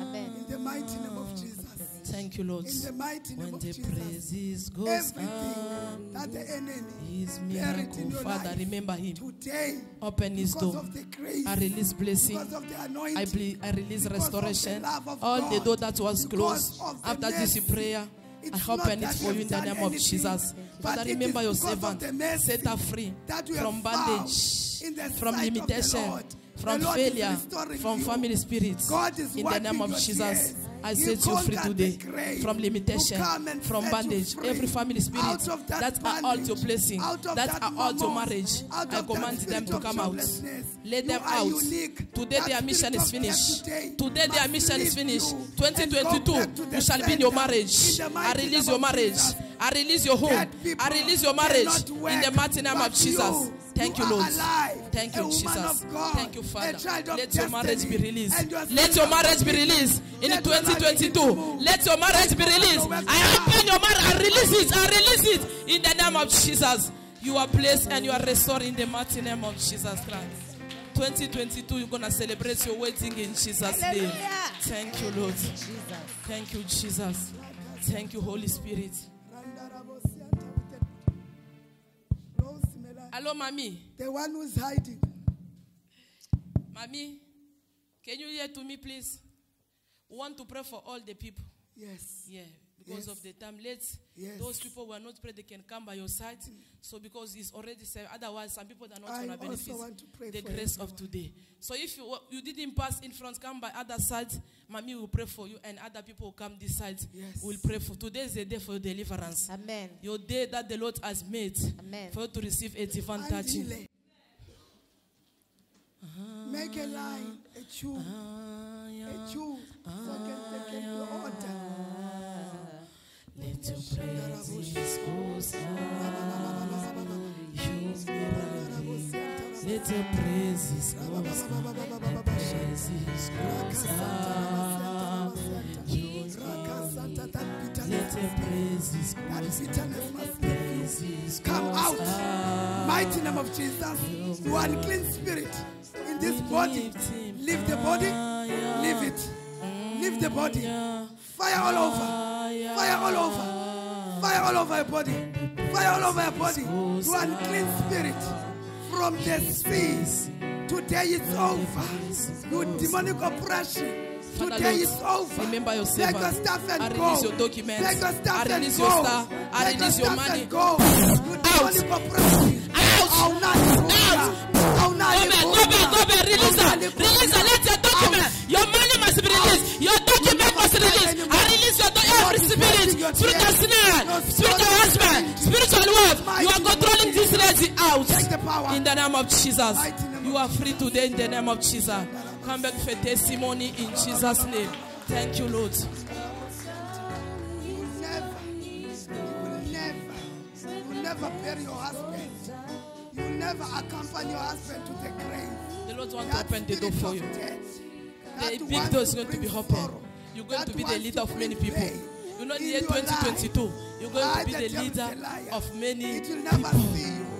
C: Amen.
A: In the mighty name of Jesus.
B: Thank you, Lord.
A: In the mighty name
B: When
A: of
B: the
A: Jesus.
B: praises goes
A: Everything that the enemy
B: His
A: buried
B: miracle.
A: in your
B: Father,
A: life
B: remember him.
A: today,
B: Open his
A: because
B: door.
A: of the grace,
B: I release blessing.
A: because of the anointing,
B: I release
A: because of the
B: restoration.
A: love of
B: All the
A: God,
B: door that was
A: because
B: closed
A: of the
B: after this
A: mercy.
B: prayer,
A: It's
B: I open
A: not
B: it
A: that
B: for
A: you
B: you in the
A: have
B: name
A: done
B: of
A: anything,
B: Jesus.
A: but
B: Father,
A: it
B: remember
A: is
B: your
A: because of
B: servant.
A: the mercy
B: Set her free
A: that you
B: from
A: have
B: bondage,
A: found in the
B: from
A: sight of the
B: limitation,
A: Lord.
B: from
A: The Lord is
B: failure,
A: restoring
B: from
A: you.
B: family spirits.
A: God is
B: In the name
A: wiping
B: of
A: your
B: Jesus,
A: tears.
B: I
A: He
B: set you free
A: conquered the
B: today
A: grave
B: from limitation,
A: to come and
B: from
A: set you
B: bondage.
A: free.
B: Every family spirit
A: Out of that
B: that are all your
A: bondage,
B: blessing,
A: out of
B: that
A: that
B: are all your
A: mammon,
B: marriage,
A: out
B: I
A: of
B: command
A: that
B: them to
A: spirit of
B: come out.
A: joblessness.
B: Let
A: You
B: them
A: are
B: out.
A: unique.
B: Today
A: That
B: their mission
A: spirit
B: is
A: of
B: finished.
A: death
B: Today their
A: must
B: mission is
A: leave
B: finished.
A: you and
B: 2022,
A: go back to the
B: you shall be in your
A: center.
B: marriage.
A: In the
B: I
A: mighty
B: release
A: name
B: your
A: of
B: marriage.
A: Jesus.
B: I release your home.
A: Dead people
B: I release your marriage
A: cannot work,
B: in the mighty name
A: but
B: of Jesus. Thank you,
A: are
B: Lord.
A: alive,
B: Thank
A: a
B: you,
A: woman
B: Jesus.
A: of God,
B: Thank you,
A: a
B: Father.
A: child of
B: Let your marriage be
A: destiny,
B: released.
A: and your
B: Let
A: sons
B: your
A: are
B: marriage be
A: forgiven.
B: released in
A: Let your marriage
B: 2022.
A: be moved.
B: Let your marriage be released. I open your marriage. I release it. I release it in the name of Jesus. You are blessed and you are restored in the mighty name of Jesus Christ. 2022, you're going to celebrate your wedding in Jesus' name. Thank you, Lord.
C: Jesus.
B: Thank you, Jesus. Thank you, Holy Spirit. Hello, Mommy.
A: The one who's hiding.
B: Mommy, can you hear to me, please? We want to pray for all the people.
A: Yes.
B: Yeah, because
A: Yes.
B: of the time. Let's those people who are not prayed, they can come by your side. So because it's already said, otherwise some people are not
A: I
B: going to benefit
A: also want to pray
B: the
A: for
B: grace of
A: everyone.
B: today. So if you didn't pass in front, come by other side. Mommy will pray for you, and other people will come this side.
A: Yes.
B: We'll pray for. Today is the day for your deliverance.
C: Amen.
B: Your day that the Lord has made
C: Amen.
B: for you to receive a divine touching.
A: Andile. Make a line, a tube, a tube, so I can take it to the altar.
B: Let your praises goes up. You miracle. Let your praises goes up. Let your praises goes up. You let your praises goes up.
A: Come out. Mighty name of Jesus. You unclean spirit in this body. Leave the body. Leave it. Leave the body. Fire all over. Fire all over. Fire all over your body. Fire all over your body. You unclean spirit from the seas. Today it's over. You demonic oppression. Today is over.
B: Remember your
A: Take your
B: servant.
A: stuff and
B: I
A: go.
B: release your documents.
A: Take your stuff
B: I
A: and
B: release
A: go.
B: your star. I
A: Take
B: release
A: your
B: your
A: stuff
B: money.
A: and go. You demonic oppression.
B: Out. Go back. Release her. Release her. Let your document. Your money must be released. Your document must be released. I release your every spirit. Spiritual sinner. Spiritual husband. Spiritual wife. You are controlling this lady out. In the name of Jesus. You are free today in the name of Jesus. Come back for testimony in Jesus' name. Thank you, Lord.
A: You will never bury your husband. You will never accompany your husband to the grave.
B: The Lord wants to open the door for you. The big
A: big
B: door is going to be open. You're going to be the leader of many people. You're not in the year 2022. You're going to be the leader of many people.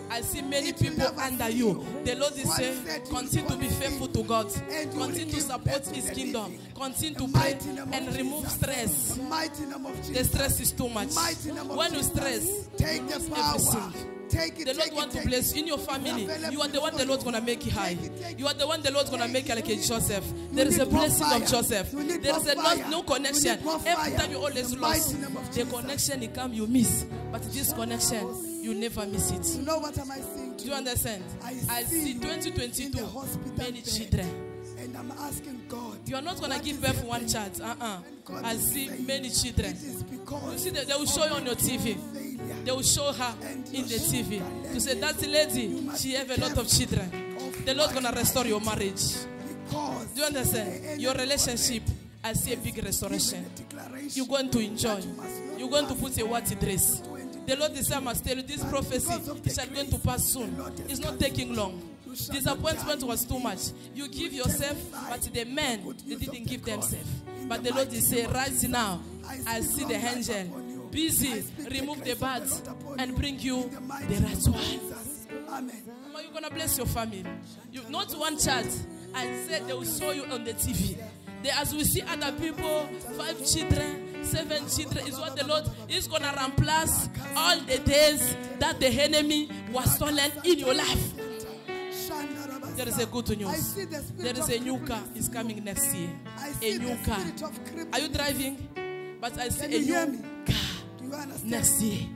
B: I see many people under you. The Lord is saying, continue to be faithful to God. Continue to support His kingdom. Continue to pray and remove stress. The stress is too much. When you stress,
A: take the power.
B: everything.
A: Take it,
B: The Lord wants to bless you in your family. You are the one the Lord's going to make you high. You are the one the Lord's going to make you like a Joseph. There is a blessing of Joseph. There is a no connection. Every time you always lost, the connection it come you miss. But this connection, you never miss it.
A: You know what am I saying?
B: Do you understand? I see 2022 many children.
A: And I'm asking God.
B: You are not going to give birth to one child. I see many children. You see that they will show you on your TV. They will show her in the TV to say that lady, she have a lot of children. The Lord's gonna restore your marriage. Do you understand? Your relationship, I see a big restoration. You're going to enjoy. You're going to put a white dress. The Lord is saying, I must tell you, this prophecy is going to pass soon. It's not taking long. Disappointment was too much. You give yourself, but the men, they didn't give themselves. But the Lord is saying, right now, I see the angel busy, remove the birds and bring you the right one.
A: Amen.
B: Mama, you're going to bless your family. You not one child. I said they will show you on the TV. As we see other people, 5 children, 7 children, is what the Lord is going to replace all the days that the enemy was stolen in your life. There is a good news. There is a new car is coming next year. A new car. Are you driving? But I see a new car next year.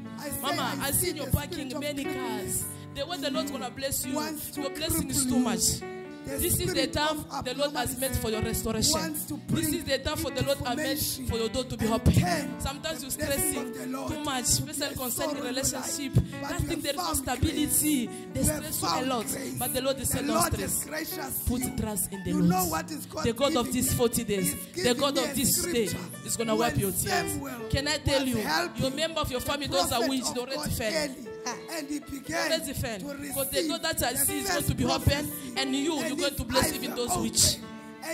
B: Mama, I see you parking many cars. The way the Lord's going to bless you, your blessing is too much. This is the time the Lord has made for your restoration. This is the time for the Lord has made for your door to be open. Sometimes you're stressing too much, especially concerning relationship. That thing there is no stability. They stress you a lot. But the Lord is saying, don't stress. Put trust in the Lord. The God of these 40 days, the God of this day is going to wipe your tears. Can I tell you, your member of your family, those are witches, they already fell.
A: And he began to
B: because the door that I see is going to be open, and you're going to bless even those witches.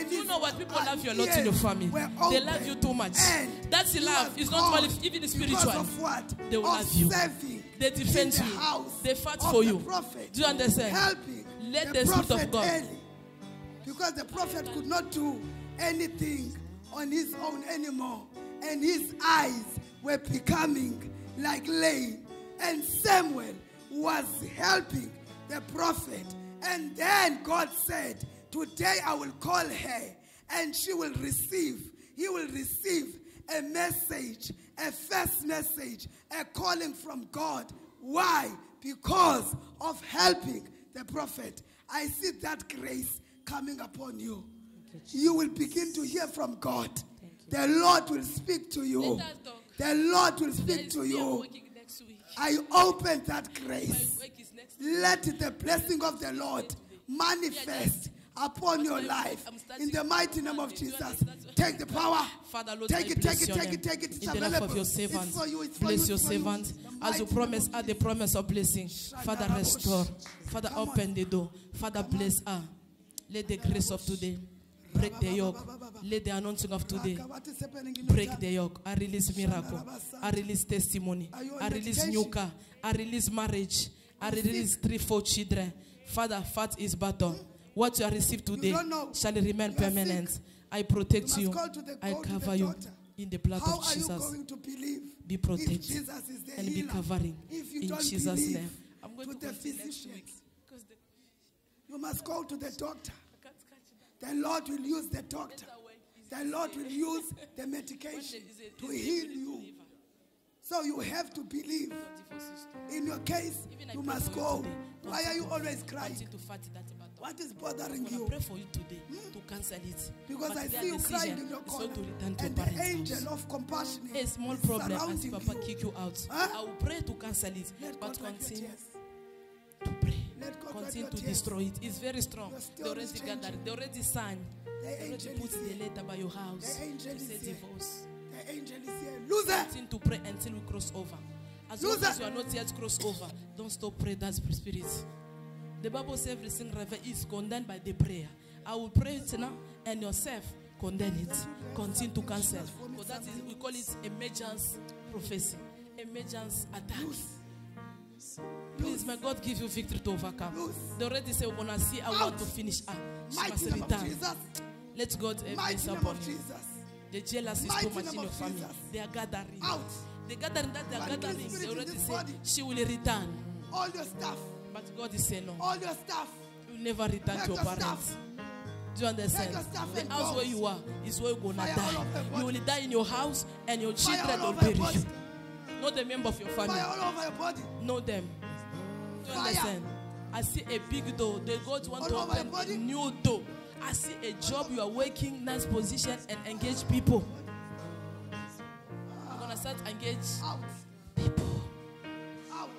B: Do you know what? People love you a lot in your family. They love you too much. That's the love. It's not only even spiritual. They will love you. They defend you. They fight for you. Do you understand? Let the Spirit of God.
A: Because the prophet could not do anything on his own anymore. And his eyes were becoming like lame. And Samuel was helping the prophet. And then God said, today I will call her and he will receive a message, a first message, a calling from God. Why? Because of helping the prophet. I see that grace coming upon you. You will begin to hear from God. The Lord will speak to you. The Lord will speak to you. I open that grace. Let the blessing of the Lord manifest upon your life. In the mighty name of Jesus. Take the power.
B: Father, Lord,
A: Take
B: I
A: it,
B: bless
A: take it,
B: your
A: take
B: name.
A: it, take it. It's
B: In the life
A: available.
B: of your servant,
A: It's for you, it's for
B: bless
A: you,
B: your
A: it's for you.
B: servant.
A: The
B: As you
A: mighty
B: promise,
A: name
B: add the promise of blessing. Father, restore. Father, open the door. Father, bless her. Let the grace of today break the yoke. Let the anointing of today
A: What is happening in
B: break
A: your
B: the yoke. I release miracle. I release testimony. I release new car. I release marriage. I release 3-4 children. Father, fat is battle. What you have received today
A: don't know.
B: shall remain
A: You are
B: permanent.
A: sick.
B: I protect
A: You
B: you.
A: must go to the-
B: I
A: go to the
B: cover you
A: doctor.
B: in the blood
A: How
B: of
A: are you
B: Jesus.
A: going to believe?
B: Be
A: If
B: protected
A: Jesus is the
B: and be
A: healer.
B: covering
A: If you
B: in
A: don't
B: Jesus'
A: believe,
B: name. I'm going
A: to
B: to
A: the
B: continue next
A: physicians.
B: week. Because the
A: You must go to the doctor.
B: I can't catch that.
A: The Lord will use the doctor. The Lord will use the medication to heal you. So you have to believe. In your case,
B: Even I
A: you
B: pray
A: must
B: for you
A: go.
B: today.
A: Why are you always crying?
B: Continue to fight that battle.
A: What is bothering
B: I'm going
A: you?
B: to pray for you today to cancel it.
A: Because
B: But
A: I
B: their
A: see you crying
B: decision
A: in your
B: is
A: corner.
B: not to return to
A: And
B: your
A: the
B: parents'
A: angel
B: house.
A: of compassion
B: A small
A: is
B: problem as
A: surrounding
B: Papa
A: you.
B: kick you out.
A: Huh?
B: I will pray to cancel it.
A: Let
B: But
A: God wipe your
B: continue
A: tears.
B: to pray.
A: Let God wipe
B: Continue
A: your
B: to
A: tears.
B: destroy it. It's very strong.
A: Your
B: They
A: story
B: already
A: is
B: gathered.
A: changing.
B: They already signed.
A: The
B: They already
A: angel
B: put
A: is
B: the
A: here.
B: letter by your house.
A: The angel
B: To
A: is
B: say
A: here.
B: divorce.
A: The angel is here. Loser!
B: Continue to pray until we cross over. As long
A: Loser.
B: as you are not yet crossed over, don't stop praying that spirit. The Bible says every single river is condemned by the prayer. I will pray it now and yourself condemn it. Continue to cancel. Because that is, we call it emergence prophecy. Emergence attack. Please, may God give you victory to overcome. They already say, when I see, I want to finish. She must
A: Mighty name of
B: return.
A: Jesus.
B: Let God have
A: Mighty
B: mercy
A: name
B: upon
A: of
B: you.
A: Jesus.
B: The jealousy is
A: Mighty
B: too much
A: name
B: in your
A: of
B: family.
A: Jesus.
B: They are gathering.
A: Out.
B: The gathering that they are
A: Unclean
B: gathering,
A: spirit
B: they
A: in
B: already
A: this
B: say
A: body.
B: she will return.
A: All your stuff.
B: But God is saying no.
A: All your stuff.
B: You will never return
A: Take
B: to your
A: your
B: parents.
A: stuff.
B: Do you understand?
A: Take your stuff
B: The
A: and
B: house
A: go.
B: where you are is where you're going to
A: Fire all over your
B: die.
A: body.
B: You will die in your house and your
A: Fire
B: children
A: all
B: will
A: over your
B: bury
A: body.
B: you. Not the member of your family.
A: Fire all over your body.
B: Know them. Do you
A: Fire.
B: understand? I see a big door. The God want
A: All
B: to
A: over
B: open
A: your body.
B: a new door. I see a job. You are working, nice position, and engage people. You're going to start engage
A: Out.
B: people.
A: Out.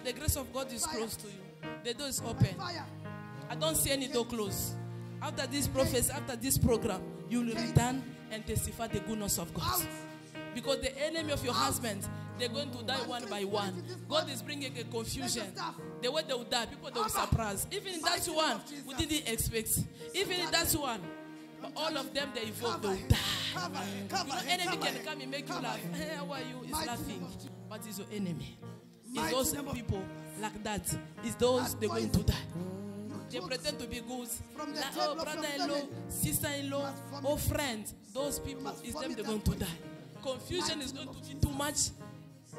B: The grace of God is
A: Fire.
B: close to you. The door is open.
A: Fire.
B: I don't see any door closed. After this prophecy, after this program, you will return and testify the goodness of God.
A: Out.
B: Because the enemy of your husband, they're going to die one by one. God is bringing a confusion. The way they will die, people they will surprise. Even in that one, we didn't expect. Even in that one, but all of them they evolve, they will die. You know, enemy can come and make you laugh. Hey, how are you? It's laughing, but it's your enemy. It's those people like that. It's those they're going to die. They pretend to be good. Like, oh, brother-in-law, sister-in-law, oh, friend. Those people, it's them they're going to die. Confusion is going to be too much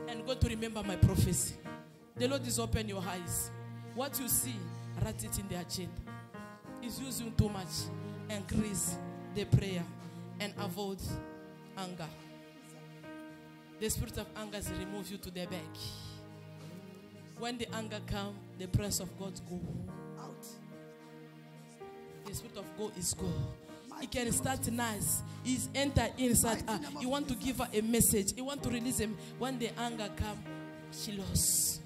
B: and going to remember my prophecy. The Lord is open your eyes. What you see, write it in the agenda. It's using too much. Increase the prayer and avoid anger. The spirit of anger is remove you to the back. When the anger comes, the presence of God go.
A: Out.
B: The spirit of God is go. It can start nice. He's enter inside her. You want to give her a message. You want to release him. When the anger comes, she lost.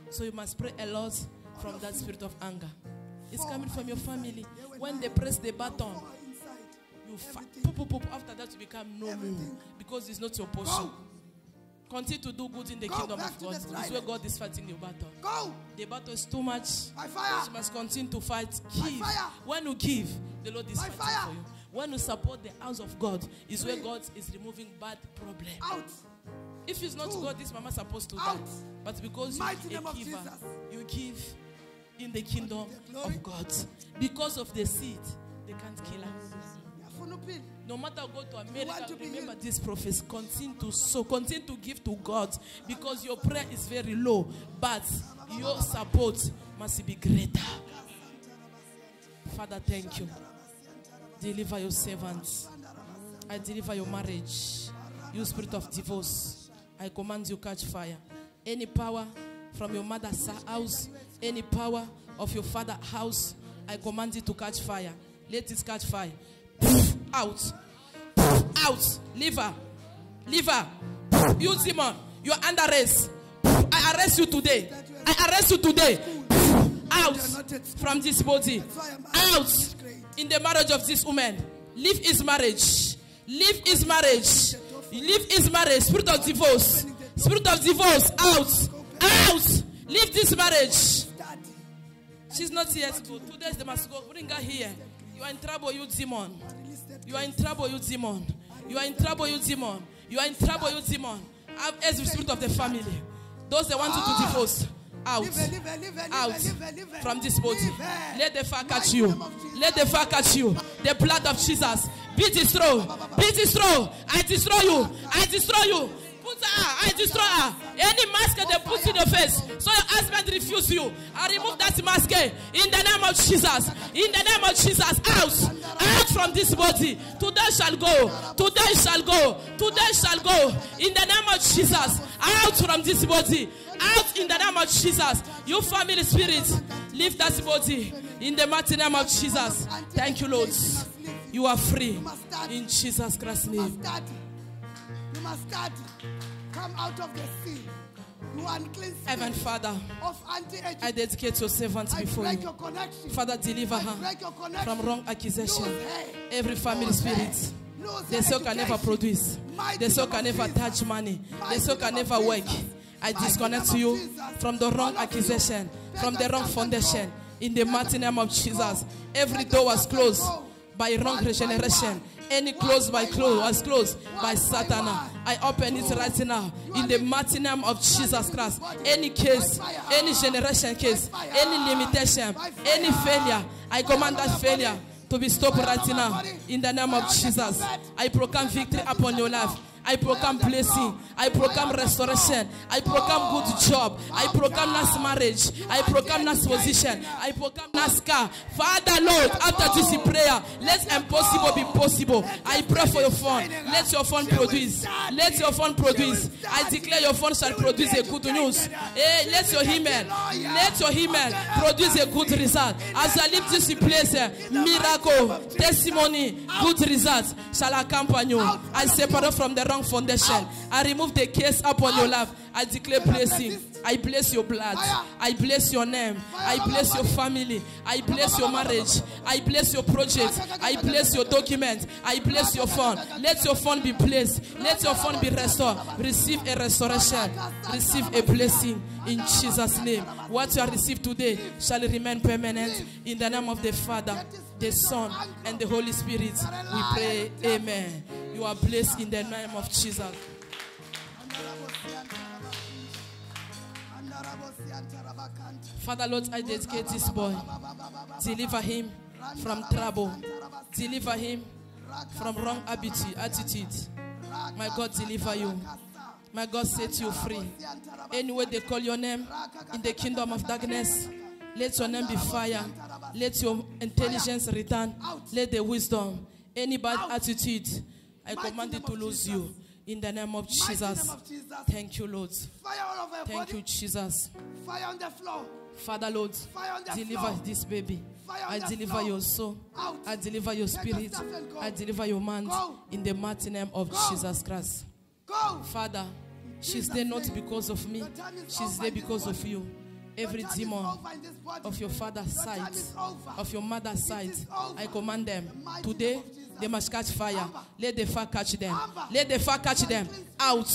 B: So you must pray a lot from that spirit of anger. It's coming from your family. When they press the button, you fight. After that, you become no more. Because it's not your portion. Continue to do good in the kingdom of God. This is where God is fighting your battle.
A: Go.
B: The battle is too much.
A: By fire.
B: You must continue to fight. Give.
A: fire.
B: When you give, the Lord is
A: By
B: fighting
A: fire.
B: for you. When you support the house of God, is where God is removing bad problem.
A: Out.
B: If it's not God, this mama supposed to die.
A: Out.
B: But because
A: Mighty
B: you're
A: name
B: a
A: of
B: giver,
A: Jesus.
B: you give in the kingdom
A: glory.
B: of God. Because of the seed, they can't kill us. No matter go to America,
A: want to be
B: remember
A: healed?
B: this prophecy. Continue to sow, continue to give to God, because your prayer is very low, but your support must be greater. Father, thank you. Deliver your servants. I deliver your marriage. You spirit of divorce, I command you catch fire. Any power from your mother's house, any power of your father's house, I command you to catch fire. Let it catch fire. Out. Out. Leave her. Leave her. You demon, you're under arrest. I arrest you today. I arrest you today. out from this body. Out in the marriage of this woman. Leave his marriage. Leave his marriage. Leave his marriage. Spirit of divorce. Spirit of divorce. Out. Out. Leave this marriage. She's not here to go. 2 days they must go. Bring her here. You are in trouble, you demon. You are in trouble, you demon. You are in trouble, you demon. You are in trouble, you demon. Have every spirit of the family. Those that want you to divorce. Out. Out from this body. Let the fire catch you. Let the fire catch you. The blood of Jesus. Be destroyed. Be destroyed. I destroy you. I destroy you. Put her. I destroy her. Any mask they put in your face, so your husband refuse you. I remove that mask in the name of Jesus. In the name of Jesus. Out. Out from this body. Today shall go. Today shall go. Today shall go. In the name of Jesus. Out from this body. Out in the name of Jesus. You family spirit, leave that body in the mighty name of Jesus. Thank you, Lord. You are free in Jesus Christ's name.
A: You must study. Come out of the sea. You unclean spirit.
B: Heaven Father,
A: of anti-aging.
B: I dedicate your servant before you. Father, deliver her from wrong accusation. Every family spirit. The soul can never produce. The soul can never touch money. The soul can never work. I disconnect you from the wrong accusation, from the wrong foundation. In the mighty name of Jesus, every door was closed by wrong regeneration. Any closed by was closed by Satan. I open it right now in the mighty name of Jesus Christ. Any case, any generation case, any limitation, any failure, I command that failure to be stopped right now in the name of Jesus. I proclaim victory upon your life. I proclaim blessing. I proclaim restoration. I proclaim good job. I proclaim nice marriage. I proclaim nice position. I proclaim nice car. Father, Lord, after this prayer, let impossible be possible. I pray for your phone. Let your phone produce. Let your phone produce. I declare your phone shall produce a good news. Hey, let your email produce a good result. As I leave this place, miracle, testimony, good results shall accompany you. I separate from the foundation. I remove the case upon your life. I declare blessing. I bless your blood. I bless your name. I bless your family. I bless your marriage. I bless your project. I bless your document. I bless your phone. Let your phone be blessed. Let your phone be restored. Receive a restoration. Receive a blessing in Jesus' name. What you have received today shall remain permanent. In the name of the Father, the Son, and the Holy Spirit, we pray. Amen. You are blessed in the name of Jesus. Father, Lord, I dedicate this boy. Deliver him from trouble. Deliver him from wrong attitude. My God, deliver you. My God, set you free. Anyway they call your name in the kingdom of darkness, let your name be fire. Let your intelligence return. Let the wisdom, any bad attitude, I command it to lose you. In the name of Jesus. Thank you, Lord. Thank you, Jesus.
A: Fire on the floor.
B: Father, Lord, deliver this baby. I deliver your soul. I deliver your spirit. I deliver your mind. In the mighty name of Jesus Christ. Father, she's there not because of me. She's there because of you. Every demon of your father's side, of your mother's side, I command them. Today, they must catch fire. Let the fire catch them. Let the fire catch them. Out.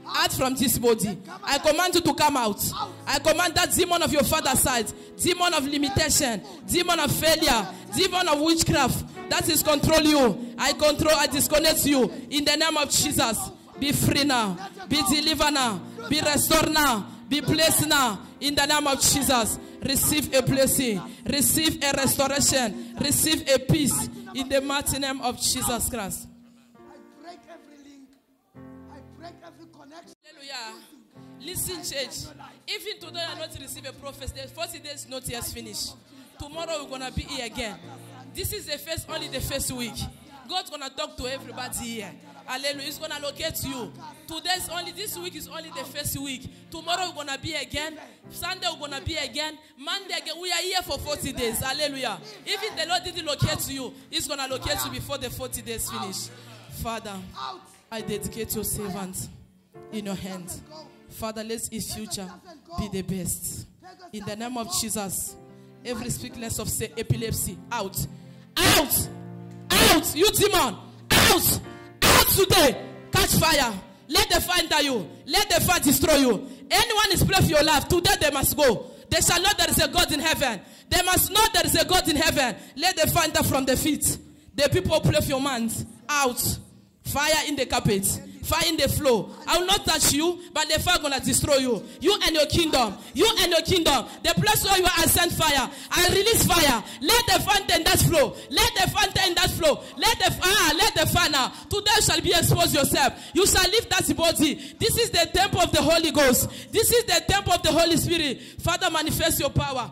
B: Out from this body. I command you to come out. I command that demon of your father's side, demon of limitation, demon of failure, demon of witchcraft that is control you. I disconnect you in the name of Jesus. Be free now. Be delivered now. Be restored now. Be blessed now. In the name of Jesus. Receive a blessing. Receive a restoration. Receive a peace. In the mighty name of Jesus Christ.
A: I break every link. I break every connection.
B: Hallelujah. Listen, church. Even today you are not receive a prophecy, the 40 days not yet finished. Tomorrow we're going to be here again. This is only the first week. God's going to talk to everybody here. Hallelujah. He's going to locate you. This week is only the first week. Tomorrow we're going to be again. Sunday we're going to be again. Monday again. We are here for 40 days. Hallelujah. Even the Lord didn't locate you, He's going to locate you before the 40 days finish. Father, I dedicate your servant in your hands. Father, let his future be the best. In the name of Jesus, Every sickness of say epilepsy, out. Out. Out. You demon. Out. Out today. Catch fire. Let the fire enter you. Let the fire destroy you. Anyone is praying for your life, today they must go. They shall know there is a God in heaven. They must know there is a God in heaven. Let the fire enter from the feet. The people pray for your hands. Out. Fire in the carpet. Fire in the floor. I will not touch you, but the fire gonna destroy you. You and your kingdom. You and your kingdom. The place where you are, I send fire. I release fire. Let the fire enter in that flow. Let the fire enter in that flow. Let the fire now. Today shall be exposed yourself. You shall leave that body. This is the temple of the Holy Ghost. This is the temple of the Holy Spirit. Father, manifest your power.